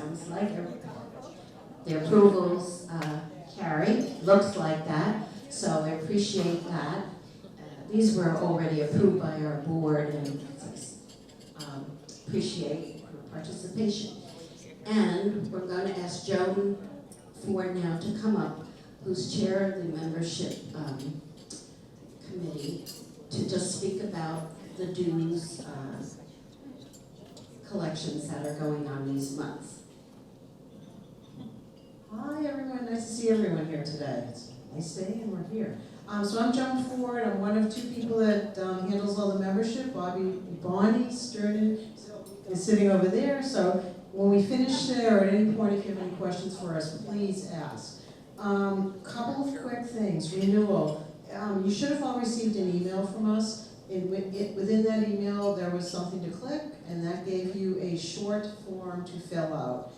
sounds like the approvals carry, looks like that, so I appreciate that. These were already approved by our board, and appreciate your participation. And we're going to ask Joan Ford now to come up, who's chair of the membership committee, to just speak about the dues collections that are going on these months. Hi everyone, nice to see everyone here today. It's a nice day and we're here. So I'm Joan Ford. I'm one of two people that handles all the membership. Bonnie Sturden is sitting over there. So when we finish there, or at any point, if you have any questions for us, please ask. Couple of quick things. Renewal. You should have all received an email from us. Within that email, there was something to click, and that gave you a short form to fill out.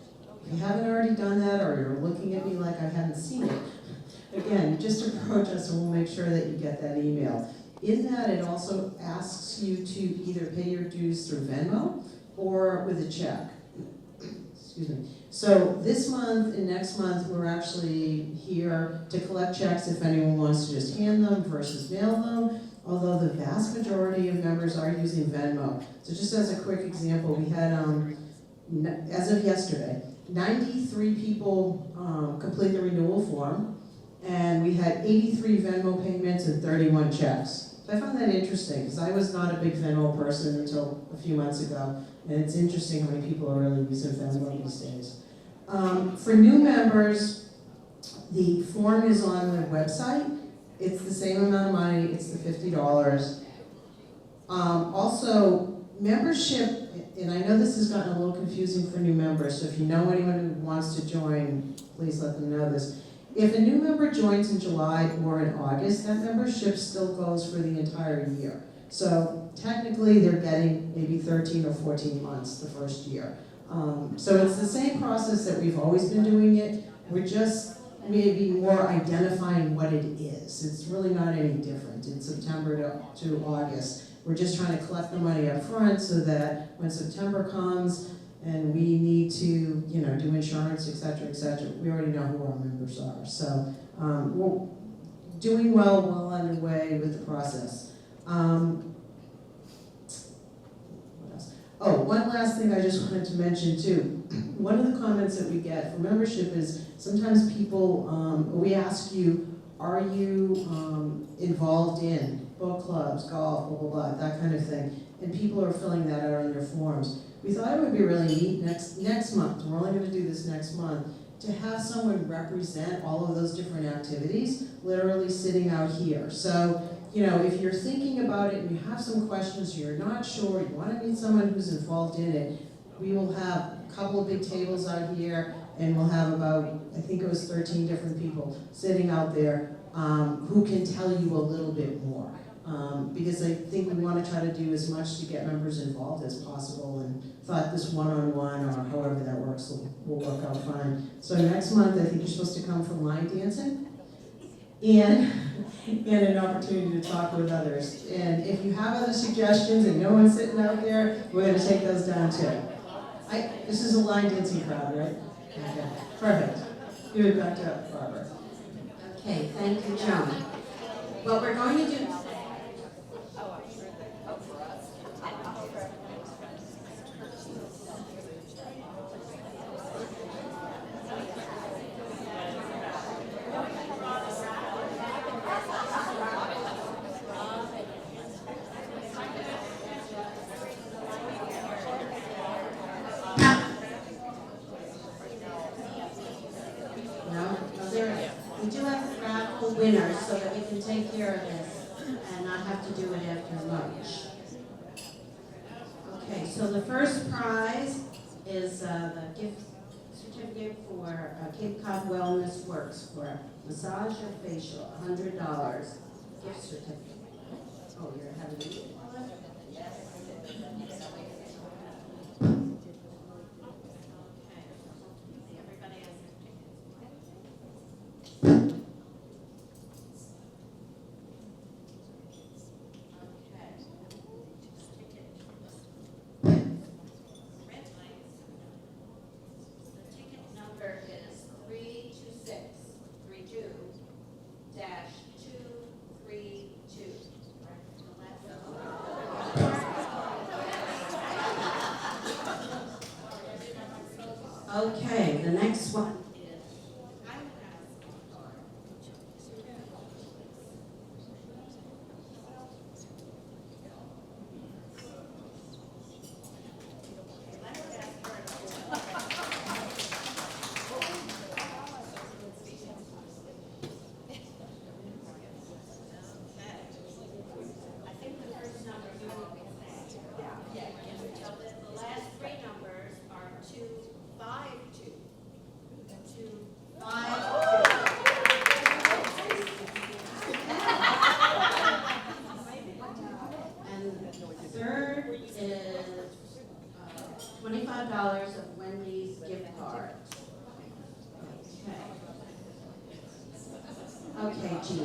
If you haven't already done that, or you're looking at me like I haven't seen it, again, just approach us and we'll make sure that you get that email. In that, it also asks you to either pay your dues through Venmo or with a check. Excuse me. So this month and next month, we're actually here to collect checks if anyone wants to just hand them versus mail them, although the vast majority of members are using Venmo. So just as a quick example, we had, as of yesterday, 93 people complete the renewal form, and we had 83 Venmo payments and 31 checks. So I found that interesting, because I was not a big Venmo person until a few months ago, and it's interesting how many people are really using Venmo these days. For new members, the form is on the website. It's the same amount of money, it's the $50. Also, membership, and I know this has gotten a little confusing for new members, so if you know anyone who wants to join, please let them know this. If a new member joins in July or in August, that membership still goes for the entire year. So technically they're getting maybe 13 or 14 months the first year. So it's the same process that we've always been doing it. We're just maybe more identifying what it is. It's really not any different in September to August. We're just trying to collect the money up front so that when September comes and we need to, do insurance, et cetera, we already know who our members are. So we're doing well underway with the process. What else? Oh, one last thing I just wanted to mention too. One of the comments that we get for membership is sometimes people, we ask you, are you involved in book clubs, golf, blah, blah, blah, that kind of thing. And people are filling that out on their forms. We thought it would be really neat next month, we're only gonna do this next month, to have someone represent all of those different activities, literally sitting out here. So, if you're thinking about it and you have some questions, you're not sure, you wanna meet someone who's involved in it, we will have a couple of big tables out here, and we'll have about, I think it was 13 different people sitting out there who can tell you a little bit more. Because I think we want to try to do as much to get members involved as possible, and thought this one-on-one or however that works will work out fine. So next month, I think you're supposed to come for line dancing and an opportunity to talk with others. And if you have other suggestions and no one's sitting out there, we're going to take those down too. This is a line dancing crowd, right? Okay, perfect. Give it back to Barbara. Okay, thank you, Joan. What we're going to do. We do have the raffle winners so that we can take care of this and not have to do it after lunch. Okay, so the first prize is the gift certificate for Cape Cod Wellness Works for massage or facial, $100 gift certificate. Oh, you're having a meeting? Yes.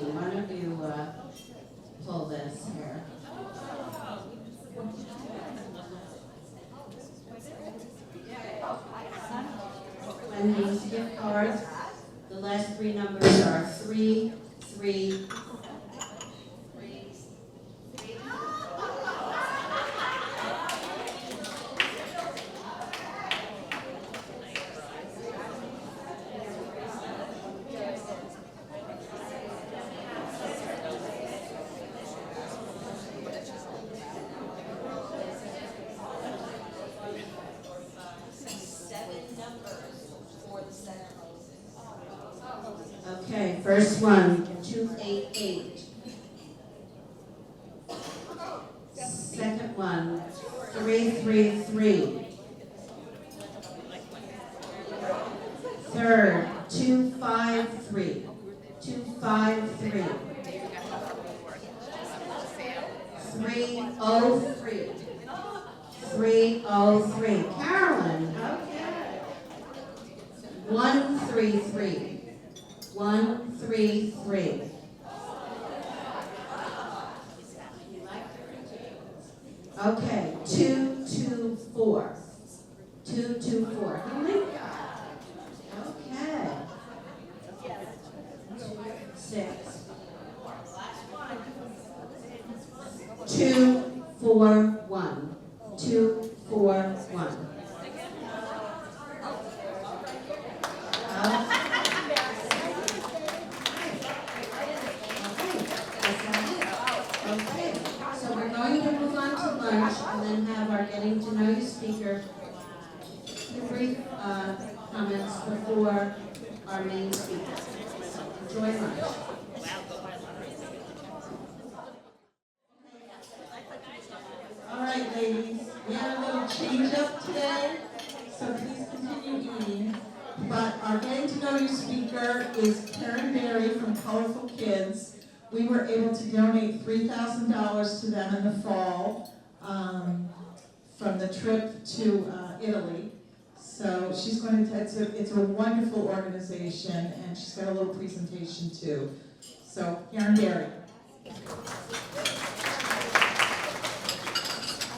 Why don't you pull this here? Wendy's gift cards. The last three numbers are 333. Okay, first one, 288. Second one, 333. Third, 253. 253. 303. 303. Carolyn, okay. 133. 133. Okay, 224. 224. Really? Okay. 6. 241. 241. Okay, so we're going to move on to lunch and then have our getting to know you speaker give brief comments before our main speaker. Enjoy lunch. All right, ladies, we had a little change up today, so please continue eating. But our getting to know you speaker is Karen Berry from Colorful Kids. We were able to donate $3,000 to them in the fall from the trip to Italy. So she's going to, it's a wonderful organization, and she's got a little presentation too. So Karen Berry.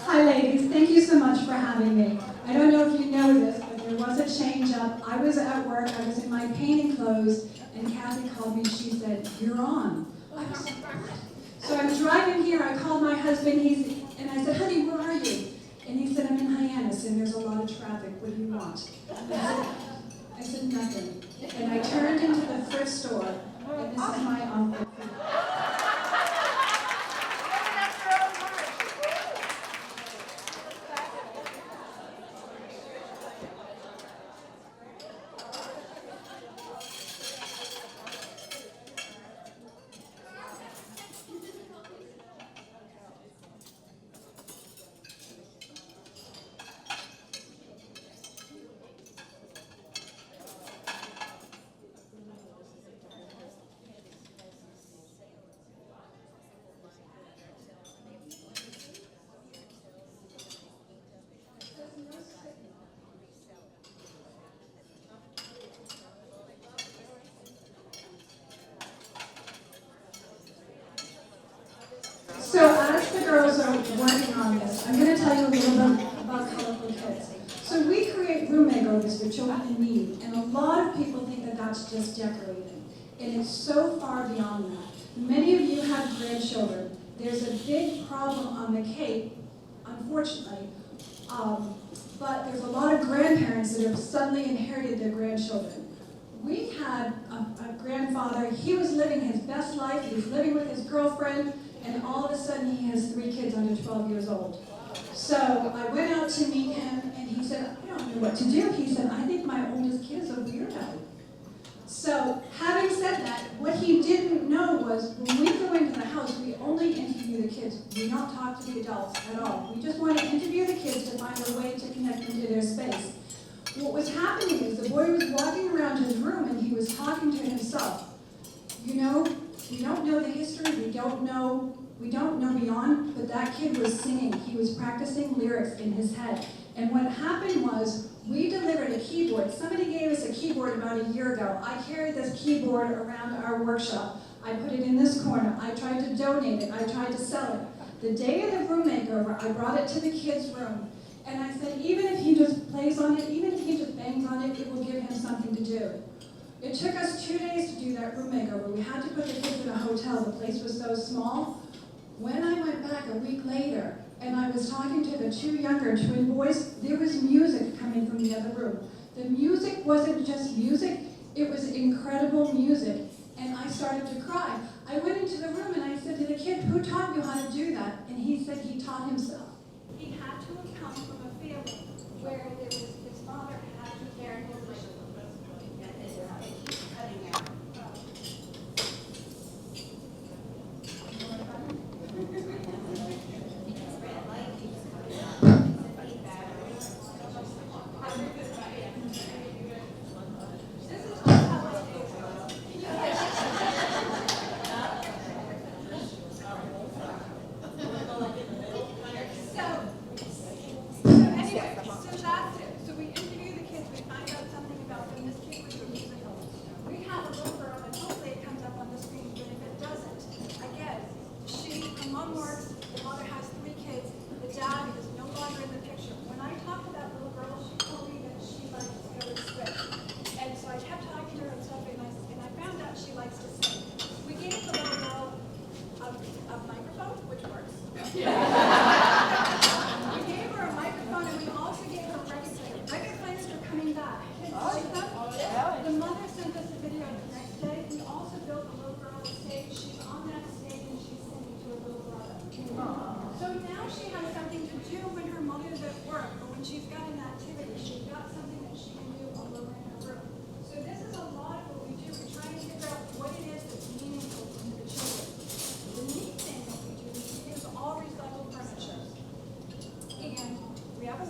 Hi ladies, thank you so much for having me. I don't know if you know this, but there was a change up. I was at work, I was in my painting clothes, and Kathy called me, she said, "You're on." I was like, "What?" So I'm driving here, I called my husband, and I said, "Honey, where are you?" And he said, "I'm in Hyannis, and there's a lot of traffic, what do you want?" I said, "Nothing." And I turned into the thrift store, and this is my uncle. So as the girls are working on this, I'm going to tell you a little bit about Colorful Kids. So we create room makeovers for children in need, and a lot of people think that that's just decorating. And it's so far beyond that. Many of you have grandchildren. There's a big problem on the Cape, unfortunately, but there's a lot of grandparents that have suddenly inherited their grandchildren. We had a grandfather, he was living his best life, he was living with his girlfriend, and all of a sudden he has 3 kids under 12 years old. So I went out to meet him, and he said, "I don't know what to do." He said, "I think my oldest kid is a weirdo." So having said that, what he didn't know was when we go into the house, we only interview the kids. We don't talk to the adults at all. We just want to interview the kids to find a way to connect them to their space. What was happening is the boy was walking around his room and he was talking to himself. You know, we don't know the history, we don't know beyond, but that kid was singing. He was practicing lyrics in his head. And what happened was, we delivered a keyboard. Somebody gave us a keyboard about a year ago. I carried this keyboard around our workshop. I put it in this corner. I tried to donate it. I tried to sell it. The day of the room makeover, I brought it to the kids' room. And I said, even if he just plays on it, even if he just bangs on it, it will give him something to do. It took us 2 days to do that room makeover. We had to put the kids in a hotel. The place was so small. When I went back a week later, and I was talking to the 2 younger twin boys, there was music coming from the other room. The music wasn't just music, it was incredible music. And I started to cry. I went into the room and I said to the kid, who taught you how to do that? And he said he taught himself. He had to have come from a family where there was his father had to care his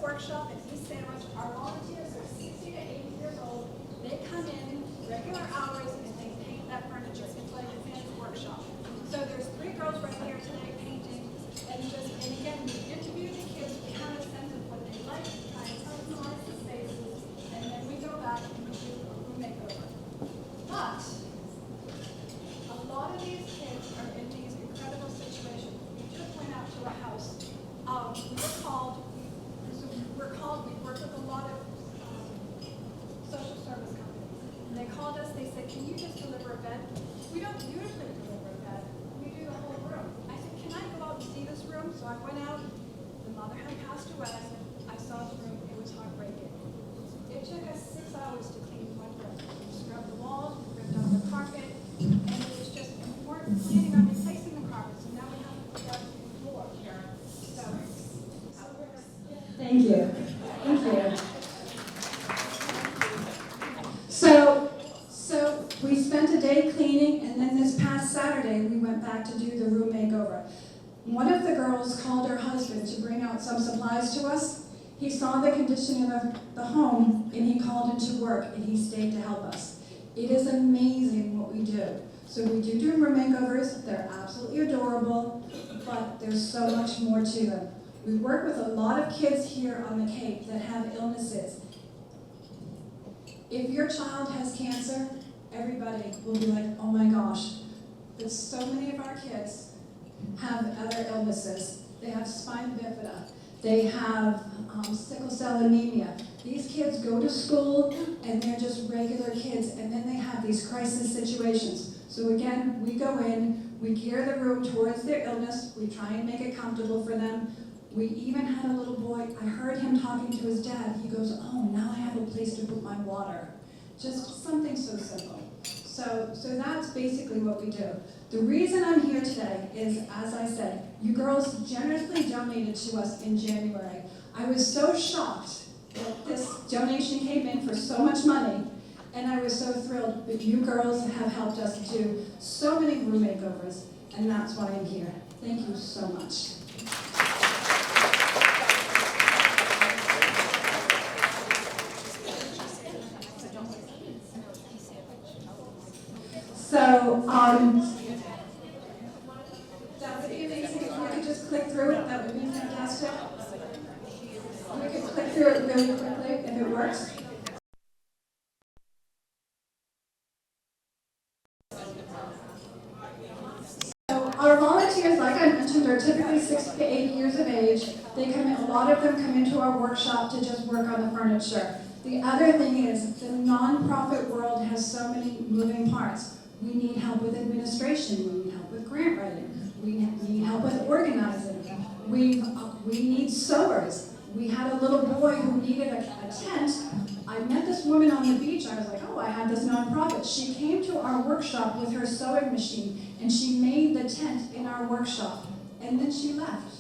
workshop at East Sandwich. Our volunteers are 60 to 80 years old. They come in regular hours and they paint that furniture. It's like a fancy workshop. So there's 3 girls right here today painting, and again, we interview the kids, we have a sense of what they like, try and personalize the spaces, and then we go back and we do a room makeover. But a lot of these kids are in these incredible situations. We just went out to a house. We work with a lot of social service companies. And they called us, they said, can you just deliver a bed? We don't usually deliver a bed. We do the whole room. I said, can I go out and see this room? So I went out. The mother had passed away. I saw the room. It was heartbreaking. It took us 6 hours to clean one room. We scrubbed the walls, we ripped out the carpet, and it was just, and we weren't planning on replacing the carpet, so now we have to put out the floor. Thank you. Thank you. So we spent a day cleaning, and then this past Saturday we went back to do the room makeover. One of the girls called her husband to bring out some supplies to us. He saw the condition of the home, and he called into work, and he stayed to help us. It is amazing what we do. So we do room makeovers. They're absolutely adorable, but there's so much more to them. We work with a lot of kids here on the Cape that have illnesses. If your child has cancer, everybody will be like, oh my gosh. But so many of our kids have other illnesses. They have spina bifida. They have sickle cell anemia. These kids go to school and they're just regular kids, and then they have these crisis situations. So again, we go in, we gear the room towards their illness, we try and make it comfortable for them. We even had a little boy, I heard him talking to his dad. He goes, oh, now I have a place to put my water. Just something so simple. So that's basically what we do. The reason I'm here today is, as I said, you girls generously donated to us in January. I was so shocked that this donation came in for so much money, and I was so thrilled that you girls have helped us do so many room makeovers, and that's why I'm here. Thank you so much. So, that would be amazing if we could just click through it. That would be fantastic. We could click through it really quickly if it works. Our volunteers, like I mentioned, are typically 6 to 8 years of age. They come in, a lot of them come into our workshop to just work on the furniture. The other thing is, the nonprofit world has so many moving parts. We need help with administration, we need help with grant writing, we need help with organizing, we need sewers. We had a little boy who needed a tent. I met this woman on the beach. I was like, oh, I have this nonprofit. She came to our workshop with her sewing machine, and she made the tent in our workshop, and then she left.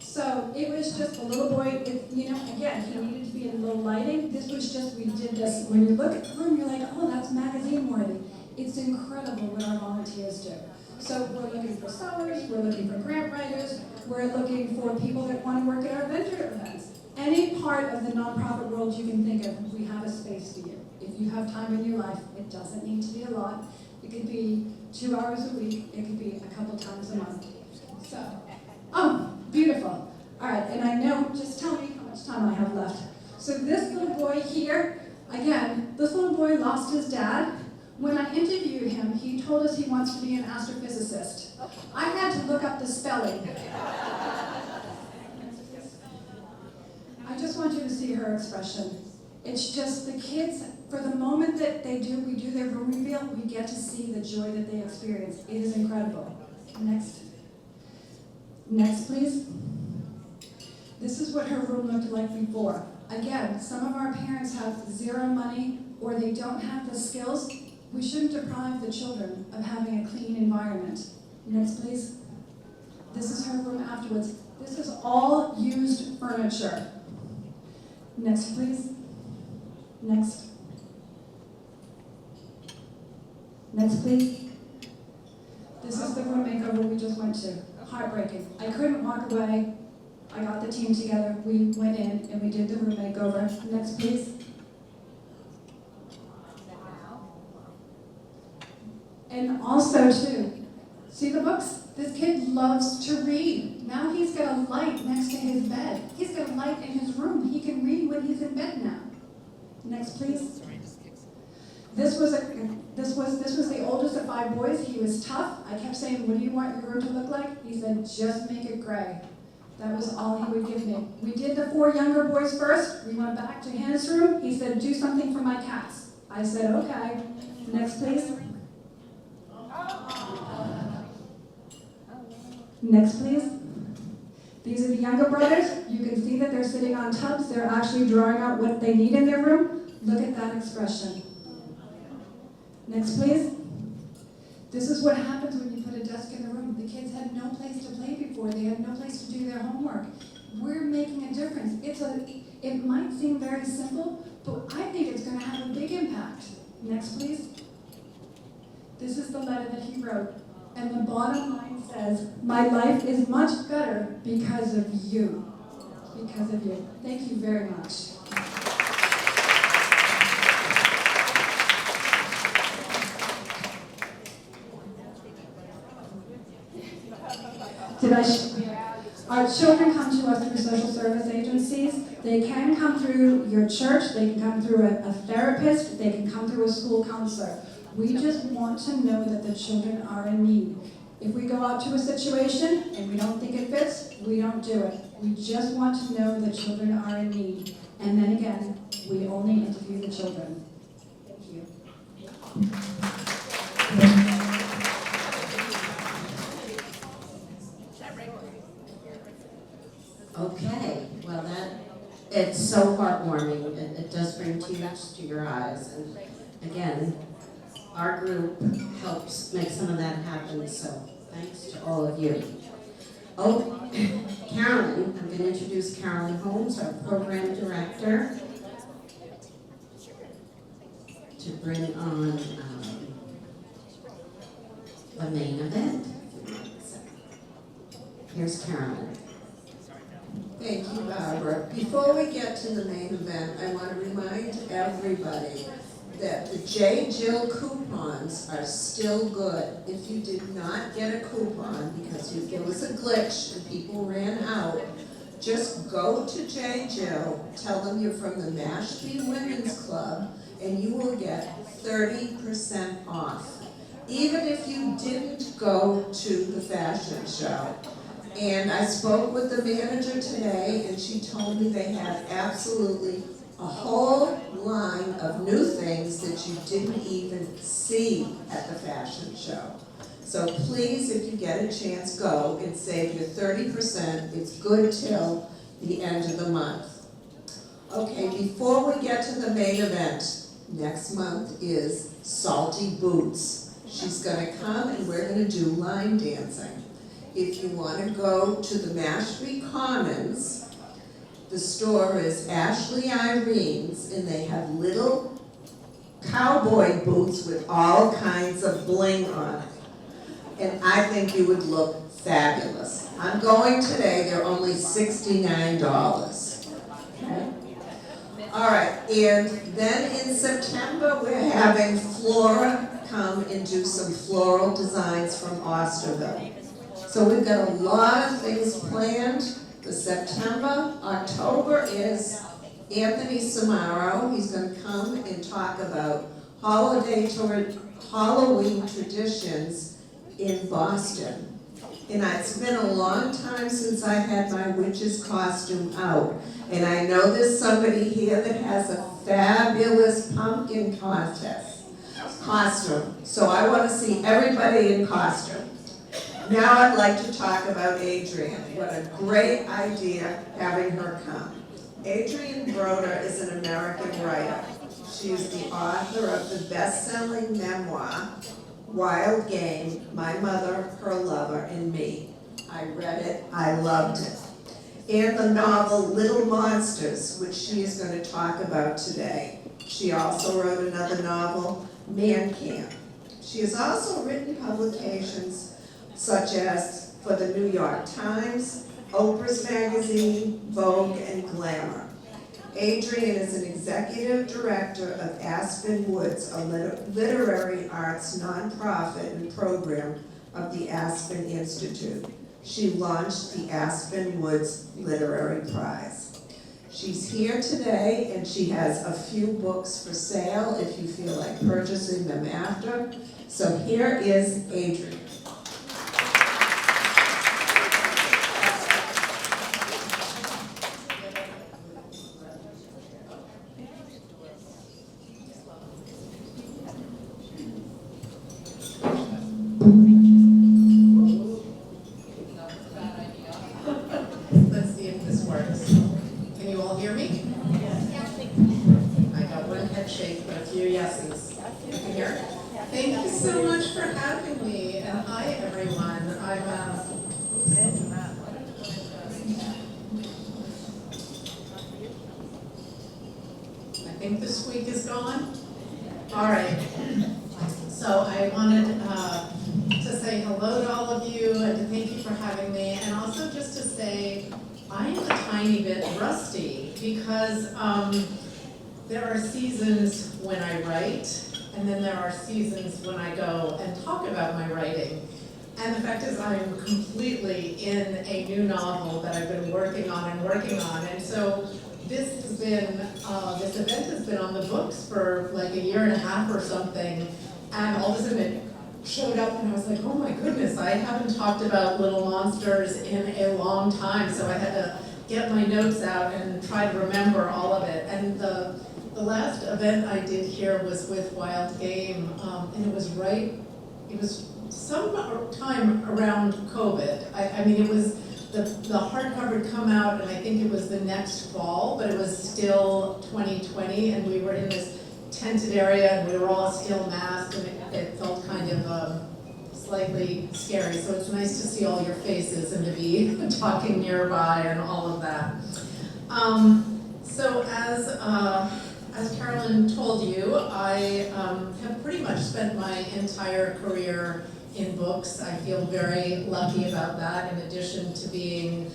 So it was just a little boy, again, he needed to be in low lighting. This was just, we did this. When you look at the room, you're like, oh, that's magazine worthy. It's incredible what our volunteers do. So we're looking for sewers, we're looking for grant writers, we're looking for people that want to work at our vendor events. Any part of the nonprofit world you can think of, we have a space for you. If you have time in your life, it doesn't need to be a lot. It could be 2 hours a week, it could be a couple times a month. So, oh, beautiful. All right, and I know, just tell me how much time I have left. So this little boy here, again, this little boy lost his dad. When I interviewed him, he told us he wants to be an astrophysicist. I had to look up the spelling. I just want you to see her expression. It's just the kids, for the moment that we do their room reveal, we get to see the joy that they experience. It is incredible. Next. Next, please. This is what her room looked like before. Again, some of our parents have zero money or they don't have the skills. We shouldn't deprive the children of having a clean environment. Next, please. This is her room afterwards. This is all used furniture. Next, please. Next. Next, please. This is the room makeover we just went to. Heartbreaking. I couldn't walk away. I got the team together. We went in and we did the room makeover. Next, please. And also, too, see the books? This kid loves to read. Now he's got a light next to his bed. He's got a light in his room. He can read when he's in bed now. Next, please. This was the oldest of 5 boys. He was tough. I kept saying, what do you want your room to look like? He said, just make it gray. That was all he would give me. We did the 4 younger boys first. We went back to his room. He said, do something for my cats. I said, okay. Next, please. Next, please. These are the younger brothers. You can see that they're sitting on tubs. They're actually drawing out what they need in their room. Look at that expression. Next, please. This is what happens when you put a desk in the room. The kids had no place to play before. They had no place to do their homework. We're making a difference. It might seem very simple, but I think it's going to have a big impact. Next, please. This is the letter that he wrote. And the bottom line says, my life is much better because of you. Because of you. Thank you very much. Our children come to us through social service agencies. They can come through your church. They can come through a therapist. They can come through a school counselor. We just want to know that the children are in need. If we go out to a situation and we don't think it fits, we don't do it. We just want to know the children are in need. And then again, we only interview the children. Thank you. Okay, well it's so heartwarming. It does bring tears to your eyes. And again, our group helps make some of that happen, so thanks to all of you. Oh, Carolyn, I'm going to introduce Carolyn Holmes, our program director, to bring on the main event. Here's Carolyn. Thank you, Barbara. Before we get to the main event, I want to remind everybody that the J. Jill coupons are still good. If you did not get a coupon because there was a glitch and people ran out, just go to J. Jill, tell them you're from the Mashpee Women's Club, and you will get 30% off. even if you didn't go to the fashion show. And I spoke with the manager today, and she told me they have absolutely a whole line of new things that you didn't even see at the fashion show. So please, if you get a chance, go and save your 30%. It's good till the end of the month. Okay, before we get to the main event, next month is Salty Boots. She's gonna come and we're gonna do line dancing. If you wanna go to the Mashpee Commons, the store is Ashley Irene's, and they have little cowboy boots with all kinds of bling on it. And I think you would look fabulous. I'm going today, they're only $69. Okay? All right, and then in September, we're having Flora come and do some floral designs from Osterville. So we've got a lot of things planned for September. October is Anthony Samaro. He's gonna come and talk about Halloween traditions in Boston. And it's been a long time since I had my witch's costume out. And I know there's somebody here that has a fabulous pumpkin costume. So I want to see everybody in costume. Now I'd like to talk about Adrienne. What a great idea having her come. Adrienne Broduer is an American writer. She is the author of the best-selling memoir, Wild Game, My Mother, Her Lover, and Me. I read it, I loved it. And the novel Little Monsters, which she is going to talk about today. She also wrote another novel, Man Camp. She has also written publications such as for the New York Times, Oprah's Magazine, Vogue, and Glamour. Adrienne is an executive director of Aspen Woods, a literary arts nonprofit and program of the Aspen Institute. She launched the Aspen Woods Literary Prize. She's here today and she has a few books for sale if you feel like purchasing them after. So here is Adrienne. Let's see if this works. Can you all hear me? I got one head shake, but a few yeses. You can hear? Thank you so much for having me, and hi everyone. I think the squeak is gone. All right. So I wanted to say hello to all of you and to thank you for having me, and also just to say I am a tiny bit rusty because there are seasons when I write, and then there are seasons when I go and talk about my writing. And the fact is I'm completely in a new novel that I've been working on, and so this has been, this event has been on the books for like a year and a half or something, and all of a sudden it showed up and I was like, oh my goodness, I haven't talked about Little Monsters in a long time, so I had to get my notes out and try to remember all of it. And the last event I did here was with Wild Game, and it was some time around COVID. I mean, it was, the hardcover had come out, and I think it was the next fall, but it was still 2020, and we were in this tented area, and we were all still masked, and it felt kind of slightly scary. So it's nice to see all your faces and to be talking nearby and all of that. So as Carolyn told you, I have pretty much spent my entire career in books. I feel very lucky about that. In addition to being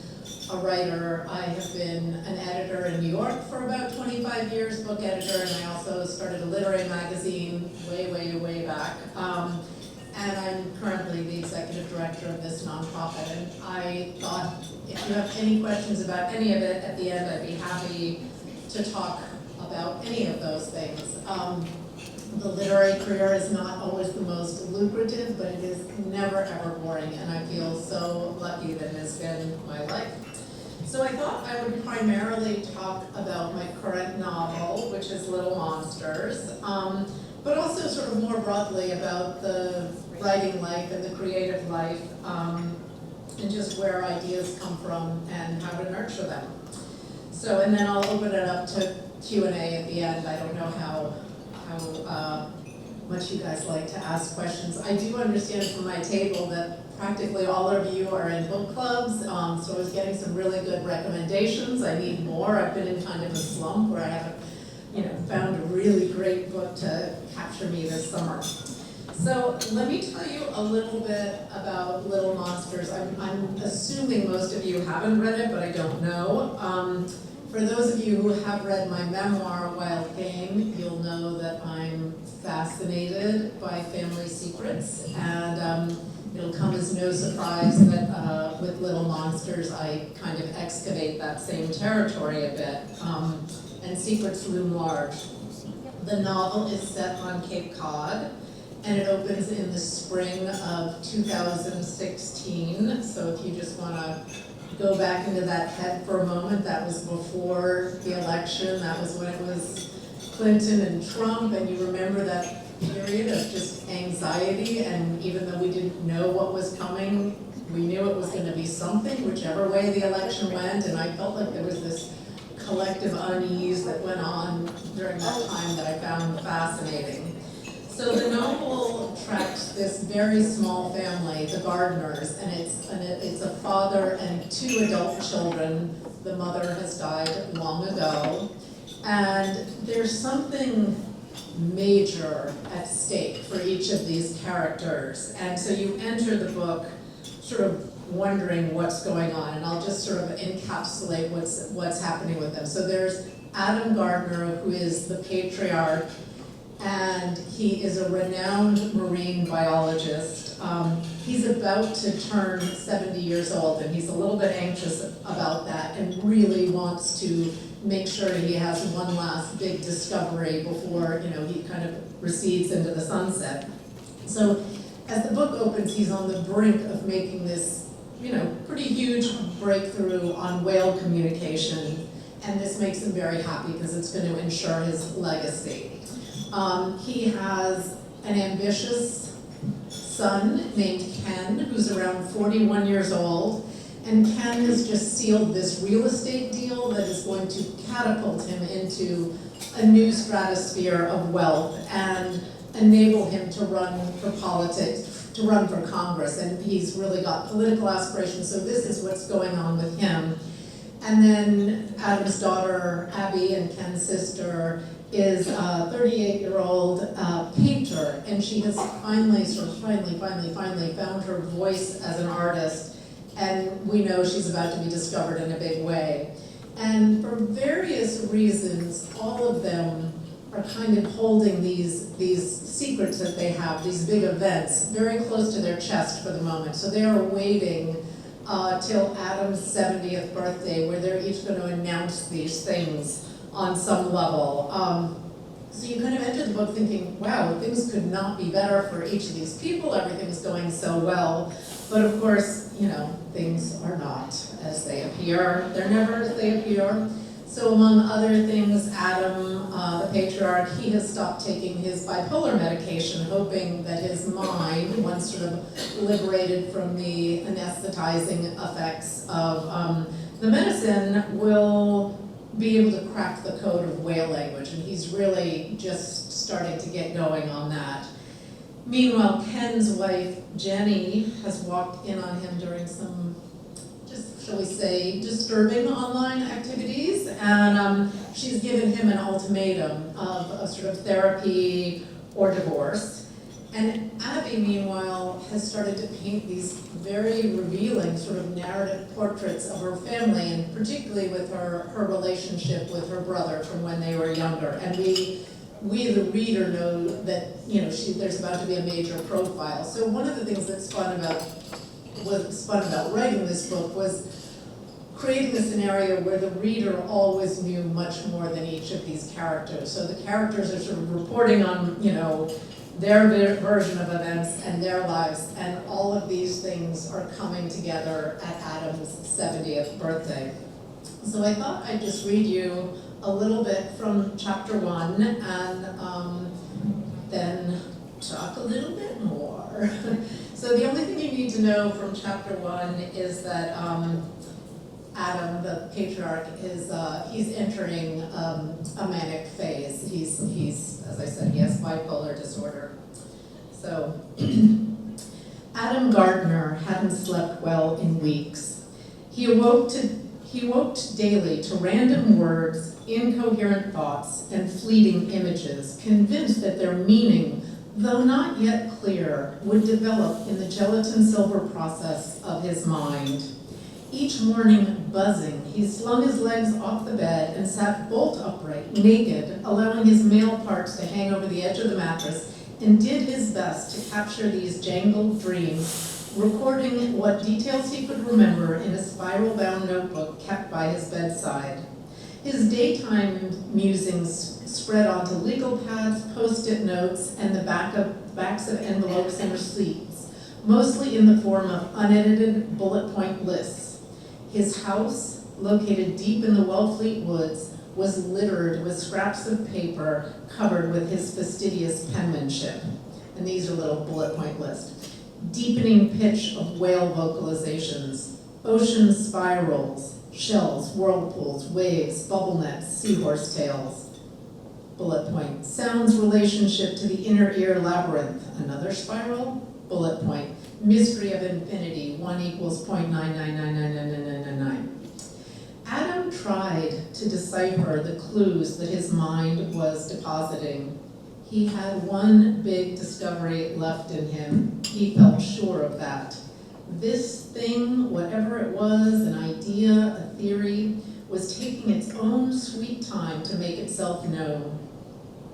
a writer, I have been an editor in New York for about 25 years, book editor, and I also started a literary magazine way back. And I'm currently the executive director of this nonprofit. And I thought if you have any questions about any of it at the end, I'd be happy to talk about any of those things. The literary career is not always the most lucrative, but it is never ever boring, and I feel so lucky that it has been my life. So I thought I would primarily talk about my current novel, which is Little Monsters, but also sort of more broadly about the writing life and the creative life, and just where ideas come from and how to nurture them. So, and then I'll open it up to Q&A at the end. I don't know how much you guys like to ask questions. I do understand from my table that practically all of you are in book clubs, so I was getting some really good recommendations. I need more. I've been in kind of a slump where I haven't, found a really great book to capture me this summer. So let me tell you a little bit about Little Monsters. I'm assuming most of you haven't read it, but I don't know. For those of you who have read my memoir, Wild Game, you'll know that I'm fascinated by family secrets, and it'll come as no surprise that with Little Monsters, I kind of excavate that same territory a bit, and secrets loom large. The novel is set on Cape Cod, and it opens in the spring of 2016, so if you just want to go back into that head for a moment, that was before the election, that was when it was Clinton and Trump, and you remember that period of just anxiety, and even though we didn't know what was coming, we knew it was going to be something, whichever way the election went, and I felt like there was this collective unease that went on during that time that I found fascinating. So the novel tracks this very small family, the Gardeners, and it's a father and 2 adult children. The mother has died long ago, and there's something major at stake for each of these characters. And so you enter the book sort of wondering what's going on, and I'll just sort of encapsulate what's happening with them. So there's Adam Gardner, who is the patriarch, and he is a renowned marine biologist. He's about to turn 70 years old, and he's a little bit anxious about that and really wants to make sure he has one last big discovery before he kind of recedes into the sunset. So as the book opens, he's on the brink of making this pretty huge breakthrough on whale communication, and this makes him very happy because it's going to ensure his legacy. He has an ambitious son named Ken, who's around 41 years old, and Ken has just sealed this real estate deal that is going to catapult him into a new stratosphere of wealth and enable him to run for politics, to run for Congress, and he's really got political aspirations, so this is what's going on with him. And then Adam's daughter, Abby, and Ken's sister, is a 38-year-old painter, and she has finally found her voice as an artist, and we know she's about to be discovered in a big way. And for various reasons, all of them are kind of holding these secrets that they have, these big events, very close to their chest for the moment. So they are waiting till Adam's 70th birthday, where they're each going to announce these things on some level. So you kind of enter the book thinking, wow, things could not be better for each of these people, everything's going so well. But of course, things are not as they appear. They're never as they appear. So among other things, Adam, the patriarch, he has stopped taking his bipolar medication, hoping that his mind, once sort of liberated from the anesthetizing effects of the medicine, will be able to crack the code of whale language, and he's really just starting to get going on that. Meanwhile, Ken's wife, Jenny, has walked in on him during some, just shall we say, disturbing online activities, and she's given him an ultimatum of a sort of therapy or divorce. And Abby, meanwhile, has started to paint these very revealing sort of narrative portraits of her family, and particularly with her relationship with her brother from when they were younger. And we the reader know that there's about to be a major profile. So one of the things that's fun about writing this book was creating a scenario where the reader always knew much more than each of these characters. So the characters are sort of reporting on, their version of events and their lives, and all of these things are coming together at Adam's 70th birthday. So I thought I'd just read you a little bit from chapter 1 and then talk a little bit more. So the only thing you need to know from chapter 1 is that Adam, the patriarch, he's entering a manic phase. He's, as I said, he has bipolar disorder. So, Adam Gardner hadn't slept well in weeks. He awoke daily to random words, incoherent thoughts, and fleeting images, convinced that their meaning, though not yet clear, would develop in the gelatin silver process of his mind. Each morning, buzzing, he slung his legs off the bed and sat bolt upright, naked, allowing his male parts to hang over the edge of the mattress, and did his best to capture these jangled dreams, recording what details he could remember in a spiral-bound notebook kept by his bedside. His daytime musings spread onto legal pads, post-it notes, and the backs of envelopes and receipts, mostly in the form of unedited bullet point lists. His house, located deep in the Wellfleet woods, was littered with scraps of paper covered with his fastidious penmanship. And these are little bullet point lists. Deepening pitch of whale vocalizations, ocean spirals, shells, whirlpools, waves, bubble nets, seahorse tails. Bullet point. Sounds relationship to the inner ear labyrinth. Another spiral. Bullet point. Mystery of infinity. 1 equals 0.9999999. Adam tried to decipher the clues that his mind was depositing. He had one big discovery left in him. He felt sure of that. This thing, whatever it was, an idea, a theory, was taking its own sweet time to make itself known.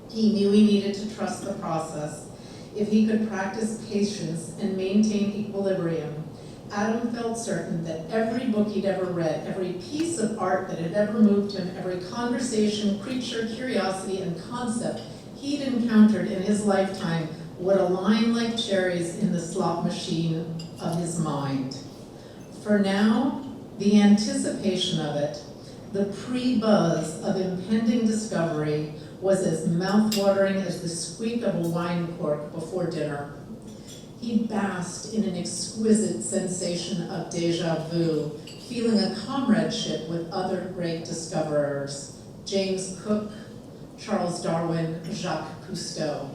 He knew he needed to trust the process. If he could practice patience and maintain equilibrium, Adam felt certain that every book he'd ever read, every piece of art that had ever moved him, every conversation, creature, curiosity, and concept he'd encountered in his lifetime would align like cherries in the slot machine of his mind. For now, the anticipation of it, the pre-buzz of impending discovery, was as mouth-watering as the squeak of a wine cork before dinner. He basked in an exquisite sensation of déjà vu, feeling a comradeship with other great discoverers, James Cook, Charles Darwin, Jacques Cousteau.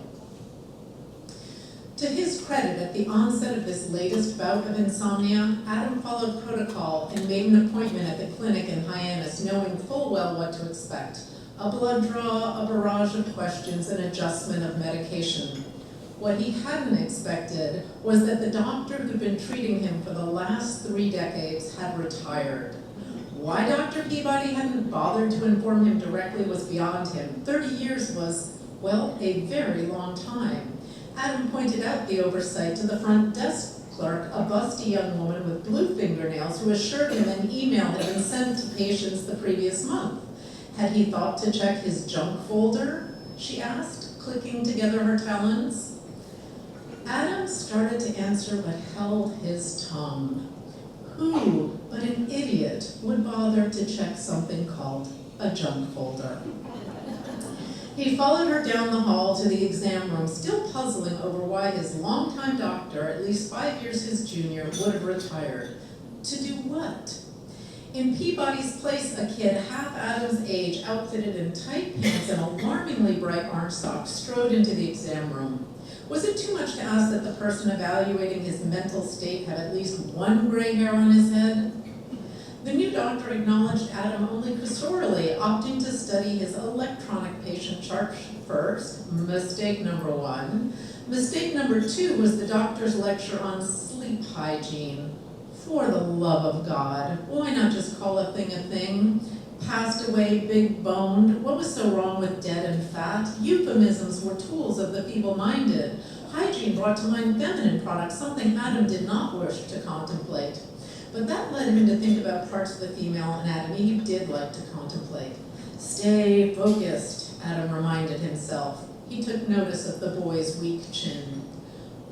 To his credit, at the onset of this latest bout of insomnia, Adam followed protocol and made an appointment at the clinic in Hyannis, knowing full well what to expect. A blood draw, a barrage of questions, an adjustment of medication. What he hadn't expected was that the doctor who'd been treating him for the last 3 decades had retired. Why Dr. Peabody hadn't bothered to inform him directly was beyond him. 30 years was, well, a very long time. Adam pointed out the oversight to the front desk clerk, a busty young woman with blue fingernails, who assured him an email had been sent to patients the previous month. Had he thought to check his junk folder? She asked, clicking together her talons. Adam started to answer but held his tongue. Who but an idiot would bother to check something called a junk folder? He followed her down the hall to the exam room, still puzzling over why his longtime doctor, at least 5 years his junior, would have retired. To do what? In Peabody's place, a kid half Adam's age, outfitted in tight pants and alarmingly bright orange socks, strode into the exam room. Was it too much to ask that the person evaluating his mental state have at least one gray hair on his head? The new doctor acknowledged Adam only cursorily, opting to study his electronic patient chart first. Mistake number 1. Mistake number 2 was the doctor's lecture on sleep hygiene. For the love of God, why not just call a thing a thing? Passed away, big boned. What was so wrong with dead and fat? Euphemisms were tools of the feeble-minded. Hygiene brought to mind feminine products, something Adam did not wish to contemplate. But that led him to think about parts of the female anatomy he did like to contemplate. Stay focused, Adam reminded himself. He took notice of the boy's weak chin.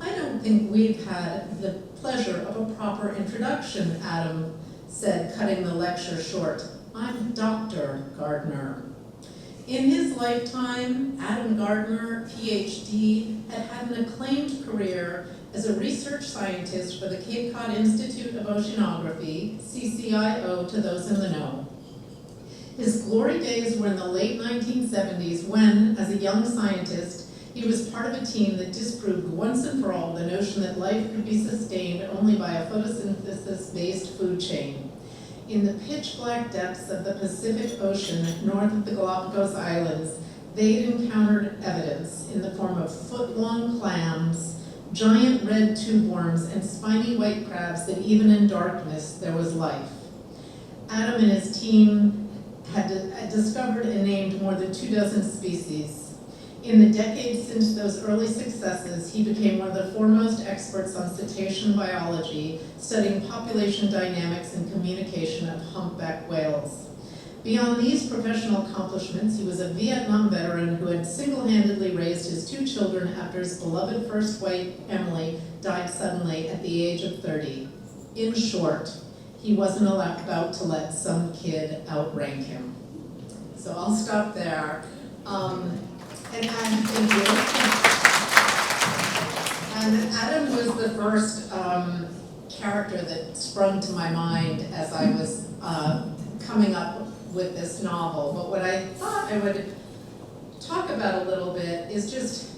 I don't think we've had the pleasure of a proper introduction, Adam said, cutting the lecture short. I'm Dr. Gardner. In his lifetime, Adam Gardner, PhD, had an acclaimed career as a research scientist for the Cape Cod Institute of Oceanography, CCIO to those in the know. His glory days were in the late 1970s when, as a young scientist, he was part of a team that disproved once and for all the notion that life could be sustained only by a photosynthesis-based food chain. In the pitch-black depths of the Pacific Ocean north of the Galapagos Islands, they had encountered evidence in the form of foot-long clams, giant red tube worms, and spiny white crabs that even in darkness there was life. Adam and his team had discovered and named more than 24 species. In the decades since those early successes, he became one of the foremost experts on cetacean biology, studying population dynamics and communication of humpback whales. Beyond these professional accomplishments, he was a Vietnam veteran who had single-handedly raised his 2 children after his beloved first wife, Emily, died suddenly at the age of 30. In short, he wasn't about to let some kid outrank him. So I'll stop there. And thank you. And Adam was the first character that sprung to my mind as I was coming up with this novel. But what I thought I would talk about a little bit is just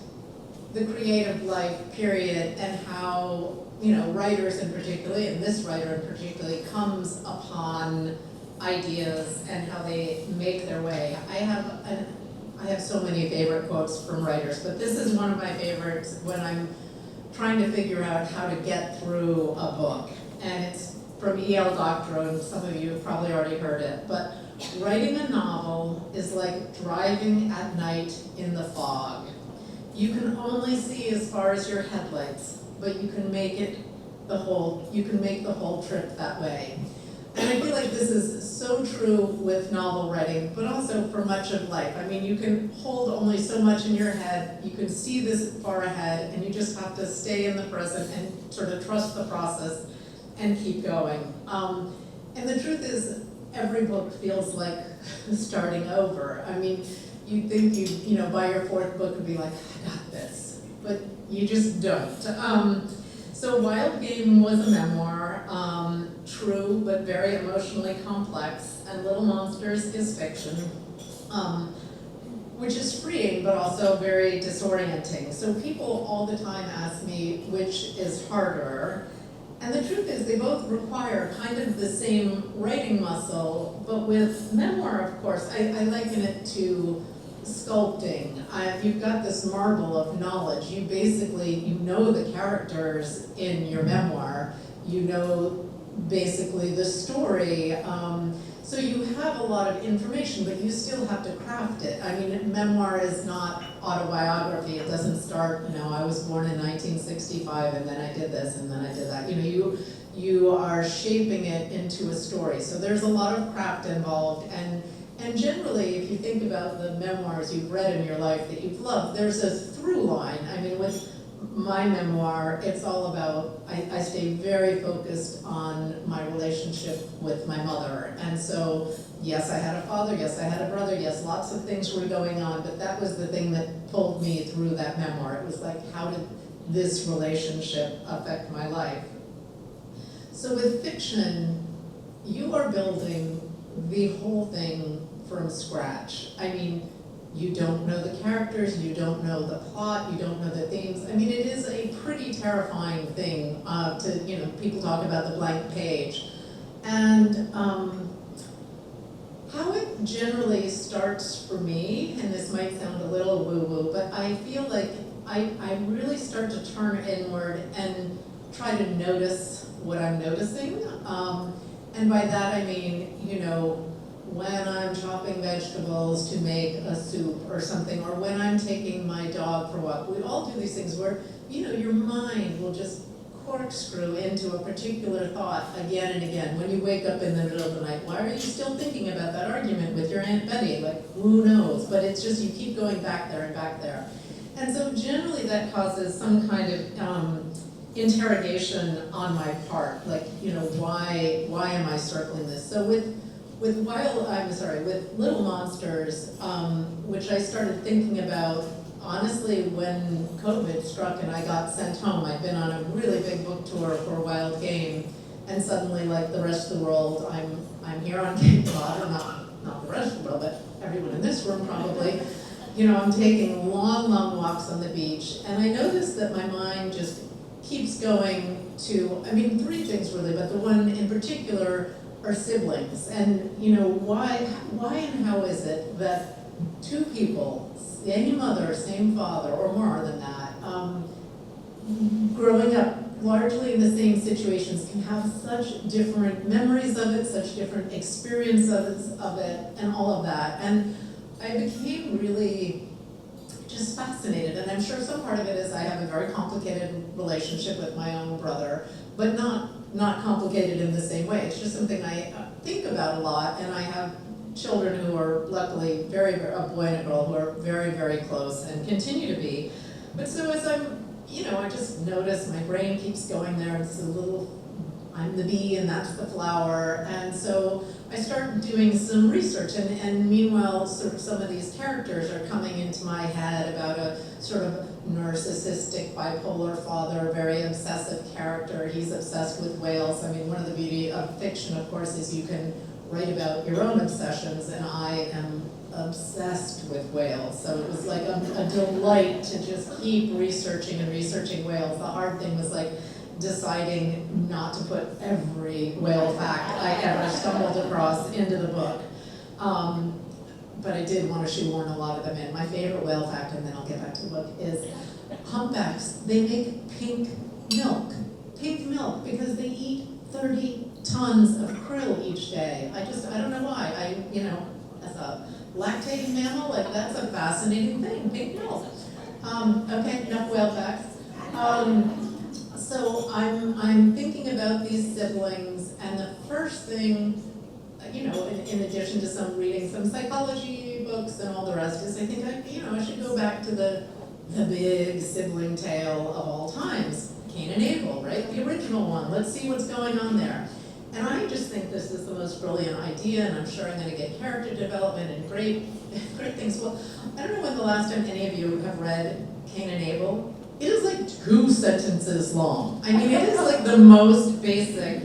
the creative life period and how, writers in particularly, and this writer in particularly, comes upon ideas and how they make their way. I have so many favorite quotes from writers, but this is one of my favorites when I'm trying to figure out how to get through a book. And it's from E.L. Doctorow, and some of you have probably already heard it, but writing a novel is like driving at night in the fog. You can only see as far as your headlights, but you can make the whole trip that way. And I feel like this is so true with novel writing, but also for much of life. I mean, you can hold only so much in your head, you can see this far ahead, and you just have to stay in the present and sort of trust the process and keep going. And the truth is, every book feels like starting over. I mean, you'd think by your 4th book would be like, I got this, but you just don't. So Wild Game was a memoir, true but very emotionally complex, and Little Monsters is fiction, which is freeing but also very disorienting. So people all the time ask me which is harder, and the truth is they both require kind of the same writing muscle, but with memoir, of course, I liken it to sculpting. You've got this marble of knowledge. You know the characters in your memoir. You know basically the story. So you have a lot of information, but you still have to craft it. I mean, memoir is not autobiography. It doesn't start, I was born in 1965 and then I did this and then I did that. You are shaping it into a story. So there's a lot of craft involved, and generally, if you think about the memoirs you've read in your life that you've loved, there's a through line. I mean, with my memoir, it's all about, I stay very focused on my relationship with my mother. And so, yes, I had a father, yes, I had a brother, yes, lots of things were going on, but that was the thing that pulled me through that memoir. It was like, how did this relationship affect my life? So with fiction, you are building the whole thing from scratch. I mean, you don't know the characters, you don't know the plot, you don't know the themes. I mean, it is a pretty terrifying thing people talk about the blank page. And how it generally starts for me, and this might sound a little woo-woo, but I feel like I really start to turn inward and try to notice what I'm noticing. And by that I mean, when I'm chopping vegetables to make a soup or something, or when I'm taking my dog for a walk. We all do these things where, your mind will just corkscrew into a particular thought again and again. When you wake up in the middle of the night, why are you still thinking about that argument with your Aunt Betty? Like, who knows? But it's just, you keep going back there and back there. And so generally that causes some kind of interrogation on my part, like, you know, why am I circling this? So with Little Monsters, which I started thinking about, honestly, when COVID struck and I got sent home. I'd been on a really big book tour for Wild Game, and suddenly, like the rest of the world, I'm here on Cape Cod, or not the rest of the world, but everyone in this room probably. You know, I'm taking long, long walks on the beach, and I noticed that my mind just keeps going to, I mean, three things really, but the one in particular are siblings. And, you know, why and how is it that two people, same mother, same father, or more than that, growing up largely in the same situations can have such different memories of it, such different experiences of it, and all of that. And I became really just fascinated, and I'm sure some part of it is I have a very complicated relationship with my own brother, but not complicated in the same way. It's just something I think about a lot, and I have children who are luckily a boy and a girl who are very, very close and continue to be. But so as I just notice my brain keeps going there. It's a little, I'm the bee and that's the flower. And so I start doing some research, and meanwhile, sort of some of these characters are coming into my head about a sort of narcissistic bipolar father, very obsessive character. He's obsessed with whales. I mean, one of the beauty of fiction, of course, is you can write about your own obsessions, and I am obsessed with whales. So it was like a delight to just keep researching and researching whales. The hard thing was like deciding not to put every whale fact I ever stumbled across into the book. But I did want to shoehorn a lot of them in. My favorite whale fact, and then I'll get back to the book, is humpbacks, they make pink milk, because they eat 30 tons of krill each day. I don't know why. As a lactating mammal, like that's a fascinating thing, pink milk. Okay, enough whale facts. So I'm thinking about these siblings, and the first thing, in addition to reading some psychology books and all the rest, is I think I should go back to the big sibling tale of all times, Cain and Abel, right? The original one. Let's see what's going on there. And I just think this is the most brilliant idea, and I'm sure I'm going to get character development and great things. Well, I don't know when the last time any of you have read Cain and Abel. It is like 2 sentences long. I mean, it is like the most basic.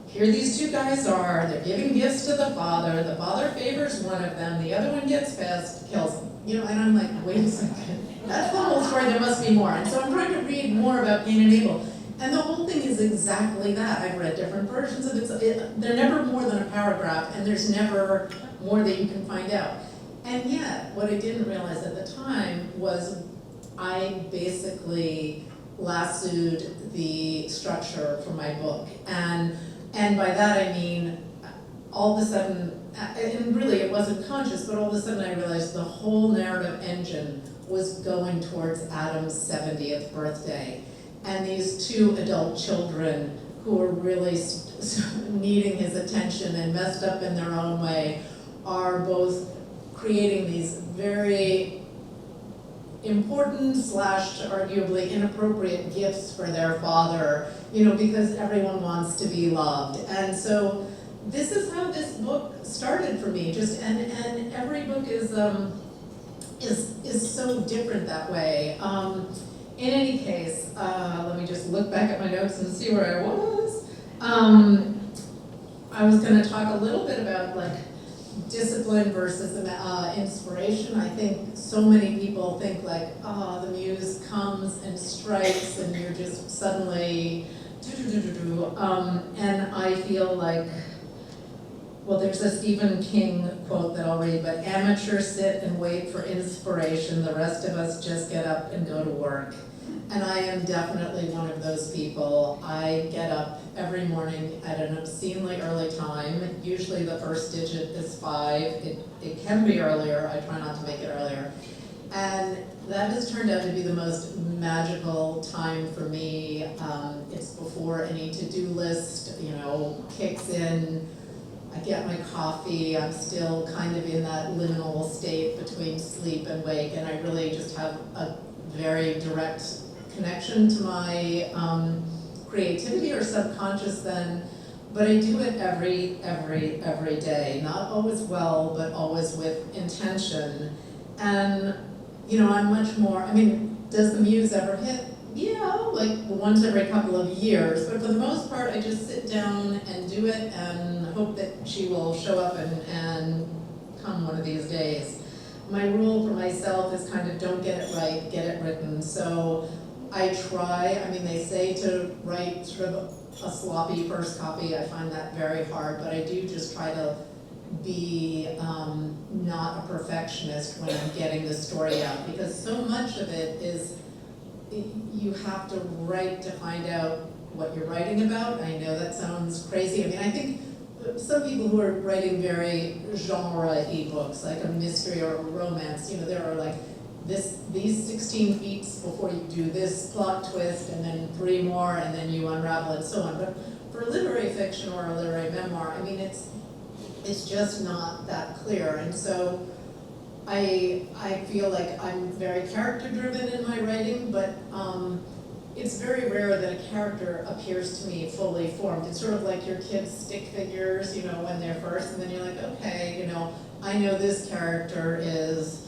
Here these two guys are, they're giving gifts to the father favors one of them, the other one gets pissed, kills him. And I'm like, wait a second, that's the whole story, there must be more. And so I'm trying to read more about Cain and Abel. And the whole thing is exactly that. I've read different versions of it. They're never more than a paragraph, and there's never more that you can find out. And yet, what I didn't realize at the time was I basically lassoed the structure for my book. And by that I mean, all of a sudden, and really it wasn't conscious, but all of a sudden I realized the whole narrative engine was going towards Adam's 70th birthday. And these 2 adult children who were really needing his attention and messed up in their own way are both creating these very important / arguably inappropriate gifts for their father, because everyone wants to be loved. And so this is how this book started for me. And every book is so different that way. In any case, let me just look back at my notes and see where I was. I was going to talk a little bit about discipline versus inspiration. I think so many people think the muse comes and strikes and you're just suddenly and I feel like, well, there's a Stephen King quote that I'll read, but amateurs sit and wait for inspiration. The rest of us just get up and go to work. And I am definitely one of those people. I get up every morning at an obscenely early time. Usually the first digit is 5. It can be earlier. I try not to make it earlier. And that has turned out to be the most magical time for me. It's before any to-do list, kicks in. I get my coffee, I'm still kind of in that liminal state between sleep and wake, and I really just have a very direct connection to my creativity or subconscious then. But I do it every day, not always well, but always with intention. And, I'm much more, does the muse ever hit? Yeah, like once every couple of years, but for the most part, I just sit down and do it and hope that she will show up and come one of these days. My rule for myself is kind of don't get it right, get it written. So I try, they say to write sort of a sloppy first copy. I find that very hard, but I do just try to be not a perfectionist when I'm getting the story out, because so much of it is you have to write to find out what you're writing about. I know that sounds crazy. I think some people who are writing very genre-y books, like a mystery or a romance, there are like these 16 beats before you do this plot twist, and then 3 more, and then you unravel it, and so on. But for literary fiction or a literary memoir, it's just not that clear. And so I feel like I'm very character-driven in my writing, but it's very rare that a character appears to me fully formed. It's sort of like your kids' stick figures, when they're first, and then you're like, okay, I know this character is,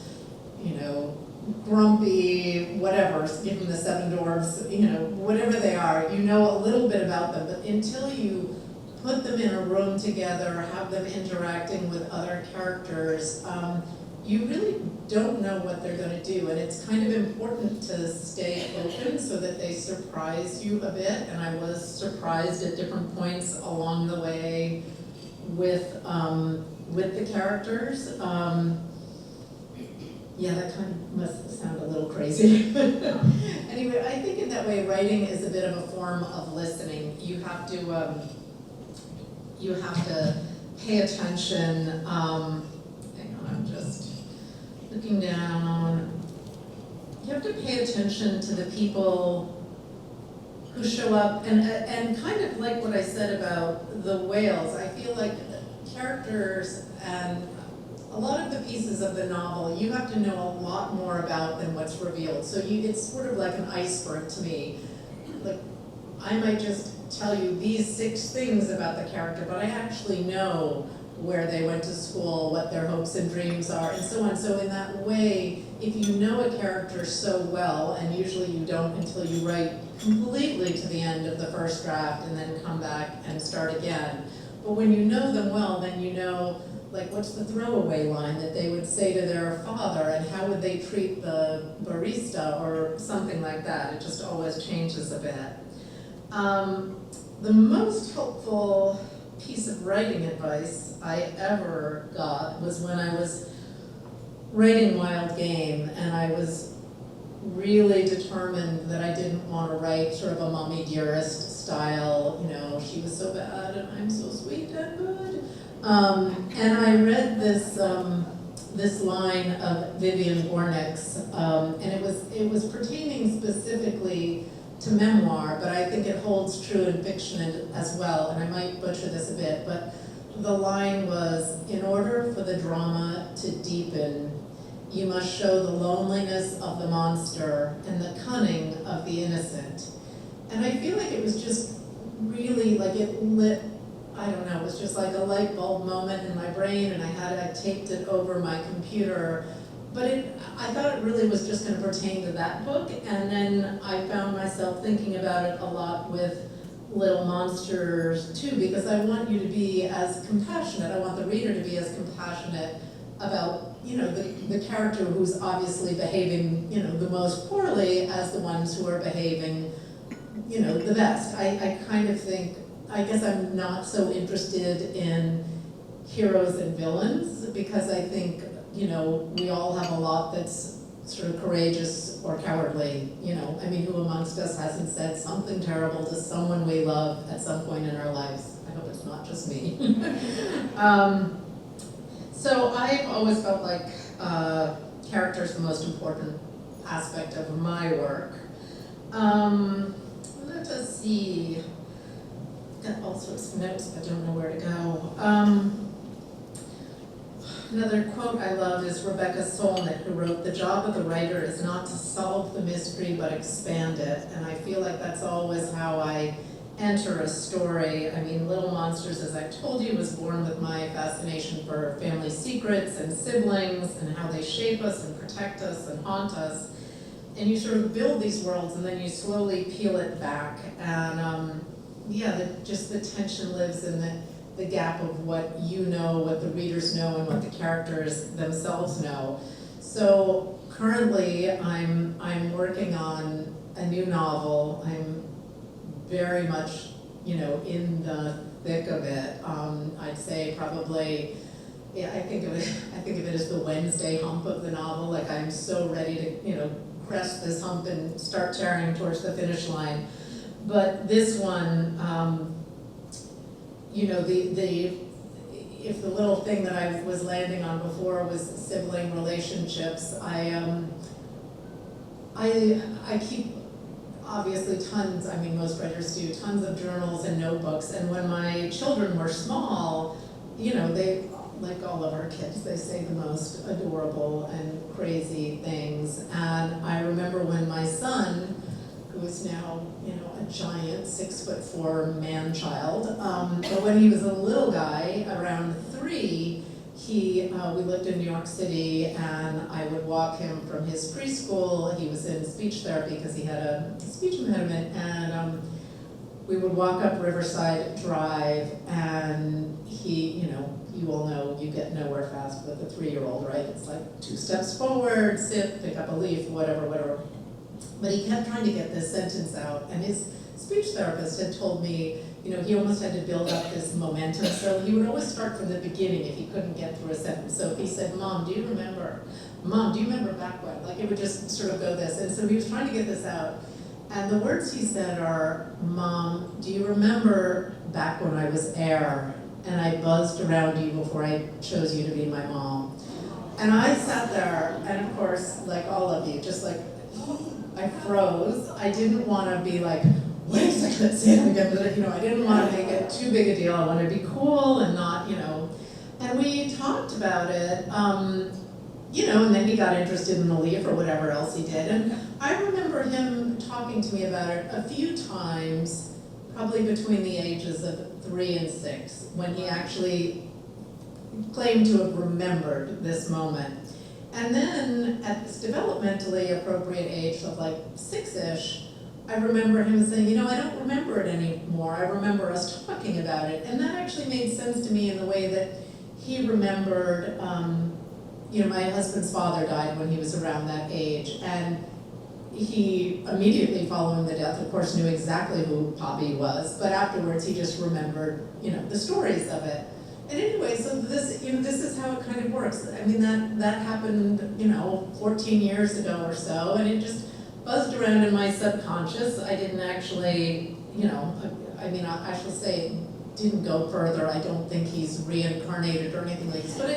grumpy, whatever, give them the 7 dwarfs, whatever they are, a little bit about them, but until you put them in a room together, have them interacting with other characters, you really don't know what they're going to do, and it's kind of important to stay open so that they surprise you a bit. And I was surprised at different points along the way with the characters. Yeah, that kind of must sound a little crazy. Anyway, I think in that way, writing is a bit of a form of listening. You have to pay attention. Hang on, I'm just looking down. You have to pay attention to the people who show up, and kind of like what I said about the whales, I feel like characters and a lot of the pieces of the novel, you have to know a lot more about than what's revealed. So it's sort of like an iceberg to me. Like, I might just tell you these 6 things about the character, but I actually know where they went to school, what their hopes and dreams are, and so on. So in that way, if you know a character so well, and usually you don't until you write completely to the end of the first draft and then come back and start again. But when you know them well, then you know, like, what's the throwaway line that they would say to their father, and how would they treat the barista, or something like that. It just always changes a bit. The most helpful piece of writing advice I ever got was when I was writing Wild Game, and I was really determined that I didn't want to write sort of a mommy dearest style, she was so bad and I'm so sweet and good. And I read this line of Vivian Gornick's, and it was pertaining specifically to memoir, but I think it holds true in fiction as well, and I might butcher this a bit, but the line was, in order for the drama to deepen, you must show the loneliness of the monster and the cunning of the innocent. And I feel like it was just really, like, it lit, I don't know, it was just like a light bulb moment in my brain, and I taped it over my computer. But I thought it really was just going to pertain to that book, and then I found myself thinking about it a lot with Little Monsters too, because I want you to be as compassionate, I want the reader to be as compassionate about, the character who's obviously behaving, the most poorly as the ones who are behaving, the best. I kind of think, I guess I'm not so interested in heroes and villains, because I think, we all have a lot that's sort of courageous or cowardly, who amongst us hasn't said something terrible to someone we love at some point in our lives? I hope it's not just me. So I've always felt like character is the most important aspect of my work. Let us see. Got all sorts of notes, but don't know where to go. Another quote I love is Rebecca Solnit, who wrote, "The job of the writer is not to solve the mystery, but expand it." And I feel like that's always how I enter a story. I mean, Little Monsters, as I told you, was born with my fascination for family secrets and siblings and how they shape us and protect us and haunt us. And you sort of build these worlds and then you slowly peel it back. And just the tension lives in the gap of what you know, what the readers know, and what the characters themselves know. So currently I'm working on a new novel. I'm very much, in the thick of it. I'd say probably, I think of it as the Wednesday hump of the novel. Like, I'm so ready to, crest this hump and start tearing towards the finish line. But this one, if the little thing that I was landing on before was sibling relationships, I keep obviously tons, I mean most writers do, tons of journals and notebooks, and when my children were small, they, like all of our kids, they say the most adorable and crazy things. And I remember when my son, who is now, a giant 6'4" man-child, but when he was a little guy, around 3, we lived in New York City, and I would walk him from his preschool. He was in speech therapy because he had a speech impediment, and we would walk up Riverside Drive, and he, you all know you get nowhere fast with a 3-year-old, right? It's like 2 steps forward, sit, pick up a leaf, whatever. But he kept trying to get this sentence out, and his speech therapist had told me, he almost had to build up this momentum, so he would always start from the beginning if he couldn't get through a sentence. So if he said, Mom, do you remember back when? Like, it would just sort of go this. And so he was trying to get this out. And the words he said are, Mom, do you remember back when I was air and I buzzed around you before I chose you to be my mom? And I sat there, and of course, like all of you, just like, I froze. I didn't want to be like, wait a second, let's say it again. I didn't want to make it too big a deal. I wanted to be cool and not, And we talked about it, and then he got interested in the leaf or whatever else he did. And I remember him talking to me about it a few times, probably between the ages of 3 and 6, when he actually claimed to have remembered this moment. And then at this developmentally appropriate age of like 6-ish, I remember him saying, I don't remember it anymore. I remember us talking about it. And that actually made sense to me in the way that he remembered, my husband's father died when he was around that age. And he immediately following the death, of course, knew exactly who Poppy was. But afterwards, he just remembered, the stories of it. And anyway, so this is how it kind of works. I mean, that happened, 14 years ago or so, and it just buzzed around in my subconscious. I didn't actually, I shall say it didn't go further. I don't think he's reincarnated or anything like this, but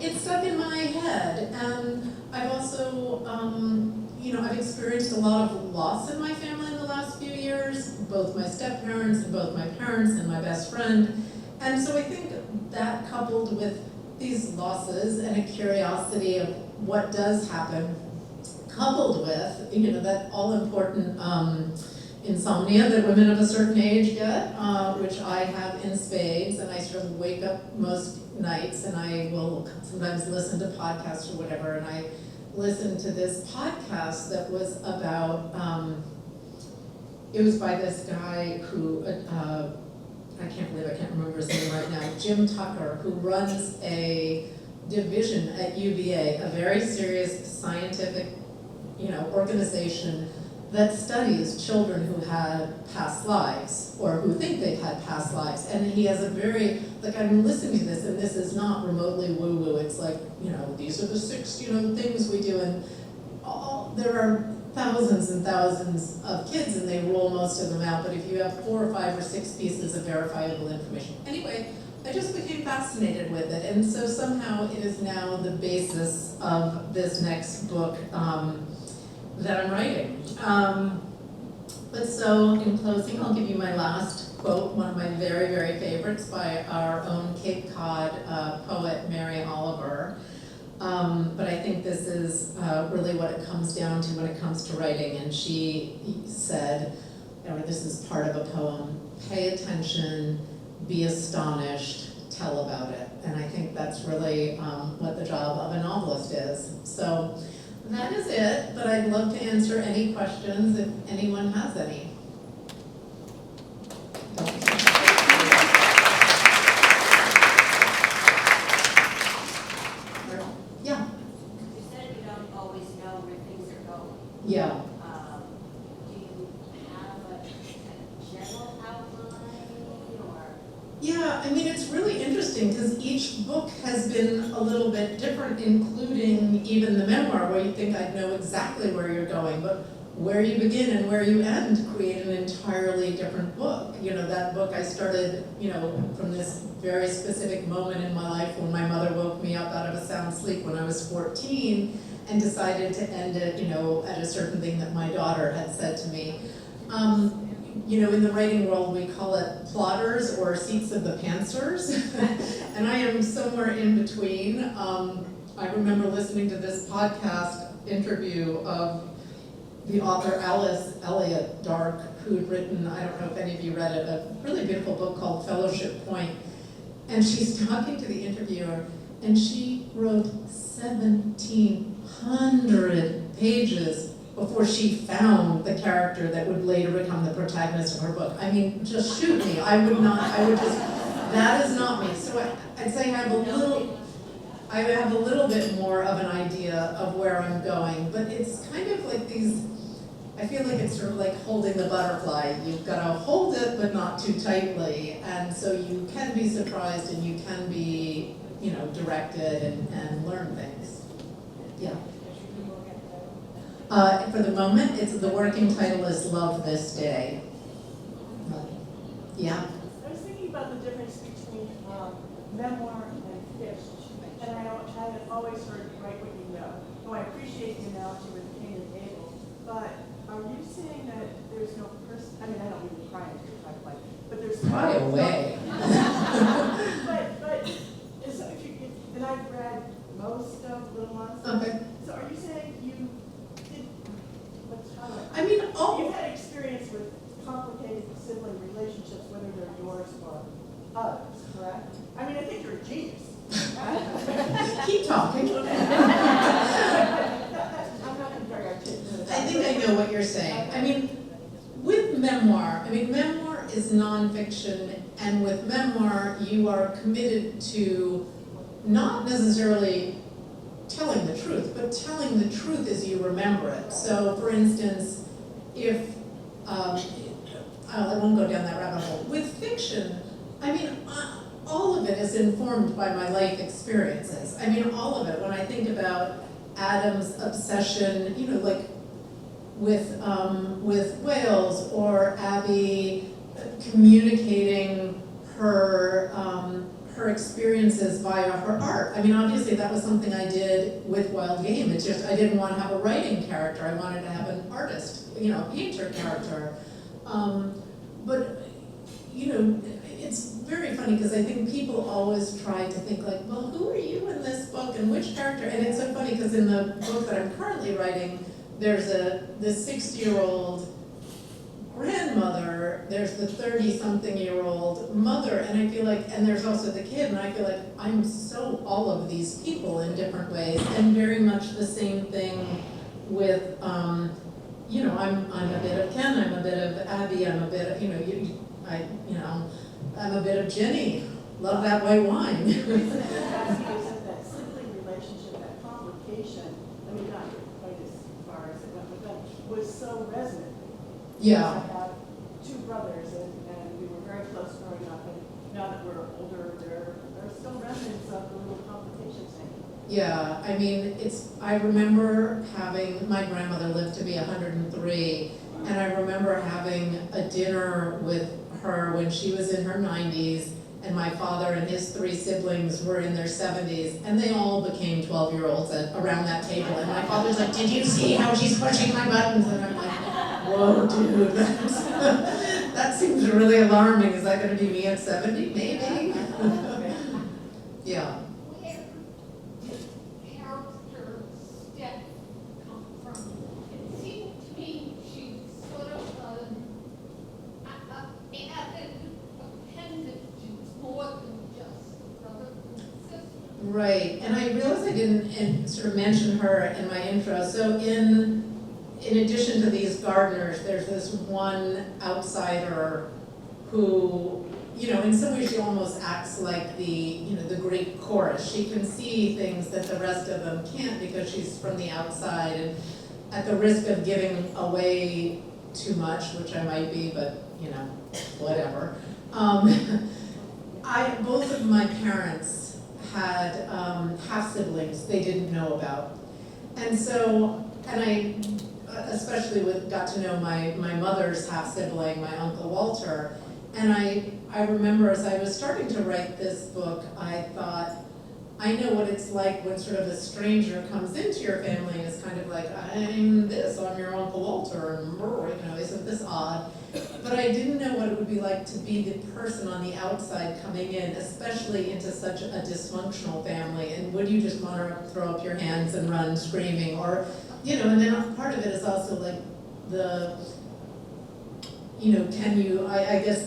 it stuck in my head. And I've also, I've experienced a lot of loss in my family in the last few years, both my step-parents and both my parents and my best friend. And so I think that coupled with these losses and a curiosity of what does happen, coupled with, that all-important insomnia that women of a certain age get, which I have in spades, and I sort of wake up most nights and I will sometimes listen to podcasts or whatever, and I listened to this podcast that was about, it was by this guy who, I can't remember his name right now, Jim Tucker, who runs a division at UVA, a very serious scientific, organization that studies children who had past lives or who think they've had past lives. And he has a very, I'm listening to this, and this is not remotely woo-woo. It's like, these are the 6, things we do, and there are thousands and thousands of kids, and they roll most of them out, but if you have 4 or 5 or 6 pieces of verifiable information. Anyway, I just became fascinated with it, and so somehow it is now the basis of this next book that I'm writing. But so, in closing, I'll give you my last quote, one of my very, very favorites by our own Cape Cod poet, Mary Oliver. But I think this is really what it comes down to when it comes to writing. And she said, or this is part of a poem, pay attention, be astonished, tell about it. And I think that's really what the job of a novelist is. So that is it, but I'd love to answer any questions if anyone has any. Yeah. You said you don't always know where things are going. Yeah. Do you have a general outline or? Yeah, I mean, it's really interesting because each book has been a little bit different, including even the memoir, where you think I'd know exactly where you're going, but where you begin and where you end create an entirely different book. You know, that book I started, from this very specific moment in my life when my mother woke me up out of a sound sleep when I was 14 and decided to end it, at a certain thing that my daughter had said to me. In the writing world, we call it plotters or seats of the pantsers, and I am somewhere in between. I remember listening to this podcast interview of the author Alice Elliott Dark, who'd written, I don't know if any of you read it, a really beautiful book called Fellowship Point. And she's talking to the interviewer, and she wrote 1,700 pages before she found the character that would later become the protagonist of her book. I mean, just shoot me. I would just, that is not me. So I'd say I have a little bit more of an idea of where I'm going, but it's kind of like these, I feel like it's sort of like holding the butterfly. You've got to hold it, but not too tightly, and so you can be surprised and you can be, directed and learn things. Yeah. For the moment, the working title is Love This Day. Yeah. I was thinking about the difference between memoir and fiction, and I always heard write what you know. Oh, I appreciate the analogy with Cain and Abel, but are you saying that there's no person? I mean, I don't mean to cry into your pipeline, but there's Cry away. but so if you, and I've read most of Little Monsters. Okay. So are you saying you did? I mean, You've had experience with complicated sibling relationships, whether they're yours or others, correct? I mean, I think you're a genius. Keep talking. I'm not very articulate. I think I know what you're saying. I mean, with memoir is nonfiction, and with memoir, you are committed to not necessarily telling the truth, but telling the truth as you remember it. So, for instance, if, I won't go down that rabbit hole. With fiction, I mean, all of it is informed by my life experiences. I mean, all of it. When I think about Adam's obsession, like with whales, or Abby communicating her experiences via her art. I mean, obviously that was something I did with Wild Game. It's just I didn't want to have a writing character. I wanted to have an artist, a painter character. But it's very funny because I think people always try to think like, well, who are you in this book and which character? And it's so funny because in the book that I'm currently writing, there's this 60-year-old grandmother, there's the 30-something-year-old mother, and I feel like, and there's also the kid, and I feel like I'm so all of these people in different ways, and very much the same thing with, I'm a bit of Ken, I'm a bit of Abby, I'm a bit of, I'm a bit of Jenny, love that white wine. The reason I asked you is that sibling relationship, that complication, I mean, not quite as far as it went with them, was so resonant. Yeah. I have two brothers, and we were very close growing up, and now that we're older, there are still remnants of the little complications thing. Yeah, I mean, I remember my grandmother lived to be 103, and I remember having a dinner with her when she was in her 90s, and my father and his 3 siblings were in their 70s, and they all became 12-year-olds around that table. And my father's like, "Did you see how she's pushing my buttons?" And I'm like, "Whoa, dude, that seems really alarming. Is that gonna be me at 70? Maybe." Yeah. Where did character Steph come from? It seemed to me she's sort of an added appendage more than just a brother and sister. Right, and I realized I didn't sort of mention her in my intro. So in addition to these gardeners, there's this one outsider who, you know, in some ways she almost acts like the Greek chorus. She can see things that the rest of them can't because she's from the outside, and at the risk of giving away too much, which I might be, but you know, whatever. Both of my parents had half siblings they didn't know about, and I especially got to know my mother's half sibling, my Uncle Walter. And I remember as I was starting to write this book, I thought, I know what it's like when sort of a stranger comes into your family and is kind of like, "I'm your Uncle Walter," and you know, isn't this odd? But I didn't know what it would be like to be the person on the outside coming in, especially into such a dysfunctional family. And would you just want to throw up your hands and run screaming? Or, you know, and then part of it is also like I guess,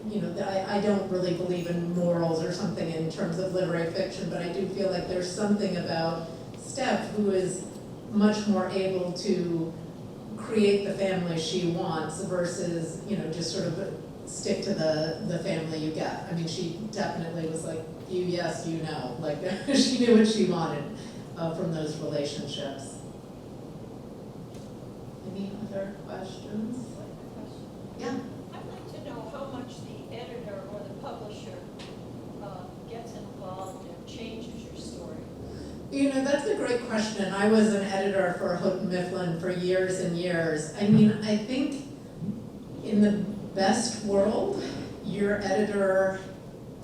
you know, I don't really believe in morals or something in terms of literary fiction, but I do feel like there's something about Steph who is much more able to create the family she wants versus, you know, just sort of stick to the family you get. I mean, she definitely was like, you yes, you no. Like, she knew what she wanted from those relationships. Any other questions? Yeah. I'd like to know how much the editor or the publisher gets involved and changes your story. You know, that's a great question. I was an editor for Houghton Mifflin for years and years. I mean, I think in the best world, your editor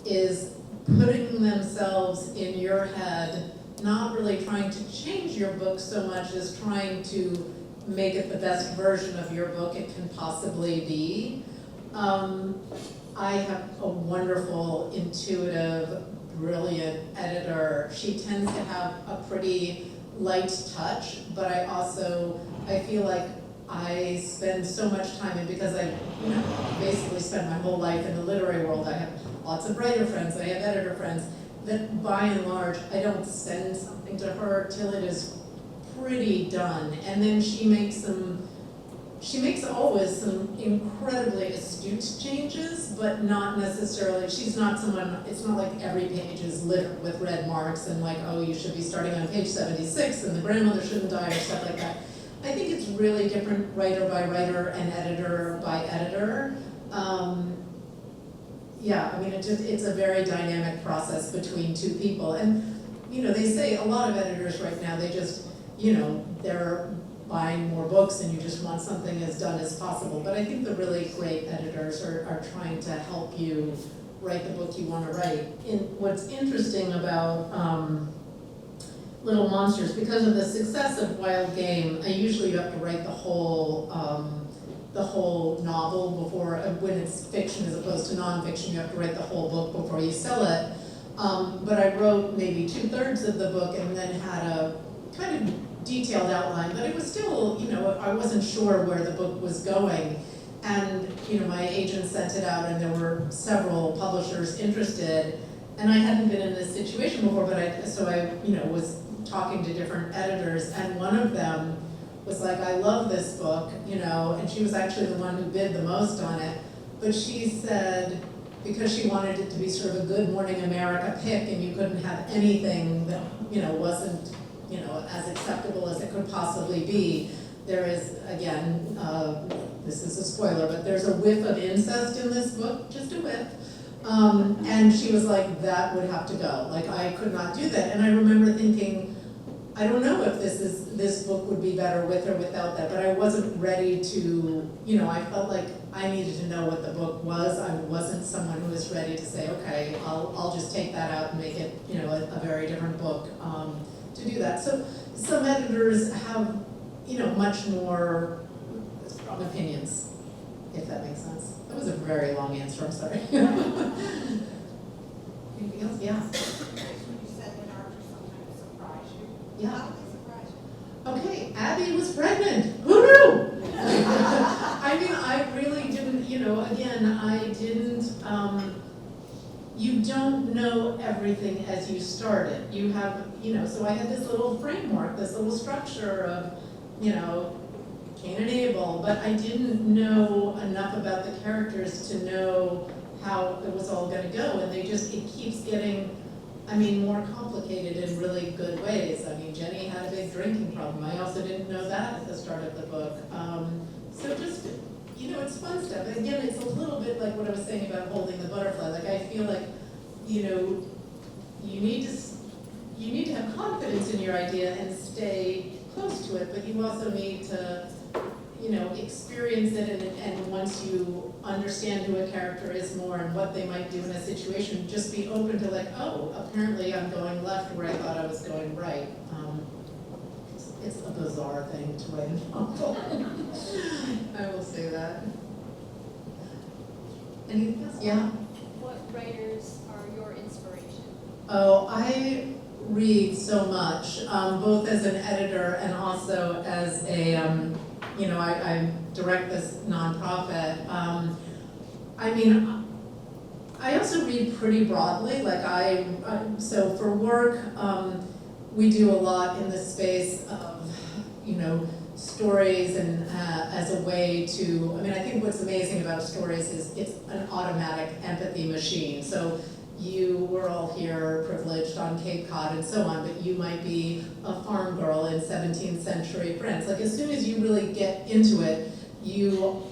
is putting themselves in your head, not really trying to change your book so much as trying to make it the best version of your book it can possibly be. I have a wonderful, intuitive, brilliant editor. She tends to have a pretty light touch, but I feel like I spend so much time, and because I basically spent my whole life in the literary world, I have lots of writer friends, I have editor friends, that by and large, I don't send something to her till it is pretty done. And then she makes always some incredibly astute changes, but not necessarily, she's not someone, it's not like every page is littered with red marks and like, oh, you should be starting on page 76 and the grandmother shouldn't die or stuff like that. I think it's really different writer by writer and editor by editor. Yeah, I mean, it's a very dynamic process between two people. And, you know, they say a lot of editors right now, they just, you know, they're buying more books and you just want something as done as possible. But I think the really great editors are trying to help you write the book you want to write. What's interesting about Little Monsters, because of the success of Wild Game, I usually have to write the whole novel before, when it's fiction as opposed to nonfiction, you have to write the whole book before you sell it. But I wrote maybe 2/3 of the book and then had a kind of detailed outline, but it was still, you know, I wasn't sure where the book was going. And, you know, my agent sent it out and there were several publishers interested, and I hadn't been in this situation before, but I was talking to different editors, and one of them was like, I love this book, you know, and she was actually the one who bid the most on it, but she said, because she wanted it to be sort of a Good Morning America pick and you couldn't have anything that, you know, wasn't, you know, as acceptable as it could possibly be. There is, again, this is a spoiler, but there's a whiff of incest in this book, just a whiff. And she was like, that would have to go. Like, I could not do that. And I remember thinking, I don't know if this book would be better with or without that, but I wasn't ready to, you know, I felt like I needed to know what the book was. I wasn't someone who was ready to say, okay, I'll just take that out and make it, you know, a very different book to do that. So some editors have, you know, much more strong opinions, if that makes sense. That was a very long answer, I'm sorry. Anything else? Yeah. When you said that art sometimes surprise you. Yeah. How did they surprise you? Okay, Abby was pregnant. Who knew? I mean, I really didn't, you know, again, I didn't, you don't know everything as you start it. You have, you know, so I had this little framework, this little structure of, you know, Cain and Abel, but I didn't know enough about the characters to know how it was all gonna go, and it keeps getting, I mean, more complicated in really good ways. I mean, Jenny had a big drinking problem. I also didn't know that at the start of the book. So just, you know, it's fun stuff. And again, it's a little bit like what I was saying about holding the butterfly. Like, I feel like, you know, you need to have confidence in your idea and stay close to it, but you also need to, you know, experience it, and once you understand who a character is more and what they might do in a situation, just be open to like, oh, apparently I'm going left where I thought I was going right. It's a bizarre thing to write a novel. I will say that. Anything else? Yeah? What writers are your inspiration? Oh, I read so much, both as an editor and also as a, you know, I direct this nonprofit. I mean, I also read pretty broadly. Like so for work, we do a lot in the space of, you know, stories and as a way to, I mean, I think what's amazing about stories is it's an automatic empathy machine. So we're all here privileged on Cape Cod and so on, but you might be a farm girl in 17th century France. Like, as soon as you really get into it, you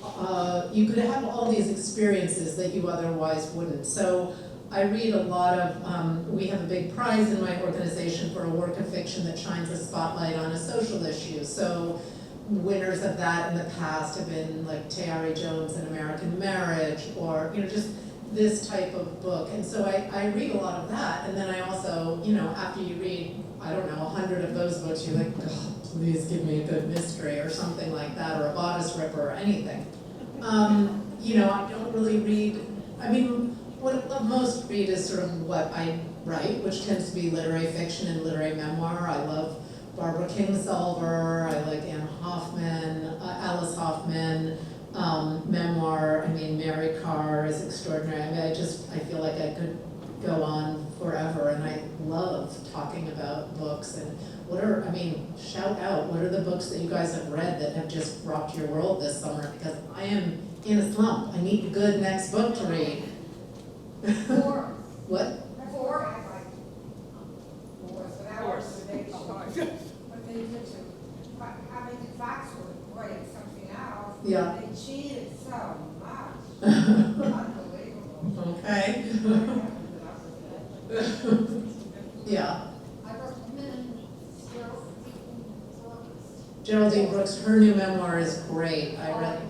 could have all these experiences that you otherwise wouldn't. So I read a lot of, we have a big prize in my organization for a work of fiction that shines a spotlight on a social issue. So winners of that in the past have been like Tayari Jones in American Marriage, or, you know, just this type of book. And so I read a lot of that, and then I also, you know, after you read, I don't know, 100 of those books, you're like, oh, please give me a good mystery or something like that, or a bodice ripper or anything. You know, I don't really read, I mean, what I most read is sort of what I write, which tends to be literary fiction and literary memoir. I love Barbara Kingsolver, I like Anne Hoffman, Alice Hoffman, memoir. I mean, Mary Carr is extraordinary. I mean, I feel like I could go on forever, and I love talking about books. And I mean, shout out, what are the books that you guys have read that have just rocked your world this summer? Because I am in a slump. I need a good next book to read. What? But they did to, having the facts were writing something else. Yeah. They cheated so much. Unbelievable. Okay. Yeah. I recommend Geraldine Brooks, her new memoir is great. I read.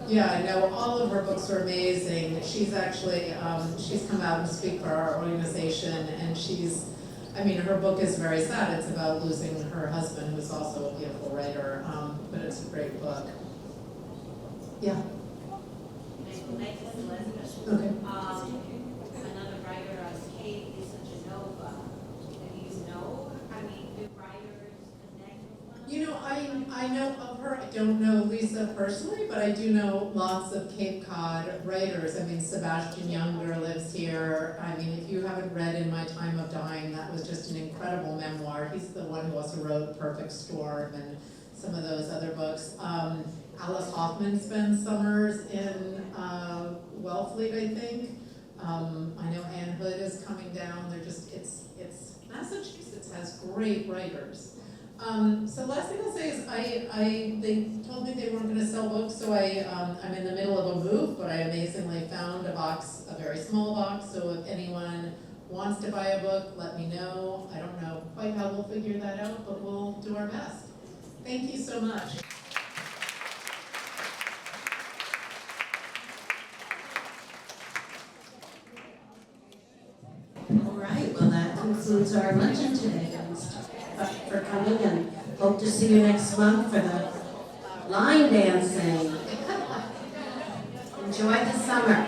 Yeah, I know, all of her books are amazing. She's actually, she's come out and speak for our organization, and I mean, her book is very sad. It's about losing her husband, who's also a beautiful writer, but it's a great book. Yeah. Okay. Another writer, Kate Genova. Do you know? I mean, do writers connect with one another? You know, I know of her. I don't know Lisa personally, but I do know lots of Cape Cod writers. I mean, Sebastian Younger lives here. I mean, if you haven't read In My Time of Dying, that was just an incredible memoir. He's the one who also wrote Perfect Storm and some of those other books. Alice Hoffman spends summers in Wellfleet, I think. I know Anne Hood is coming down. They're just, it's Massachusetts has great writers. So last thing I'll say is they told me they weren't going to sell books, so I'm in the middle of a move, but I amazingly found a very small box. So if anyone wants to buy a book, let me know. I don't know quite how we'll figure that out, but we'll do our best. Thank you so much. All right, well, that concludes our luncheon today. Thanks for coming, and hope to see you next month for the line dancing. Enjoy the summer.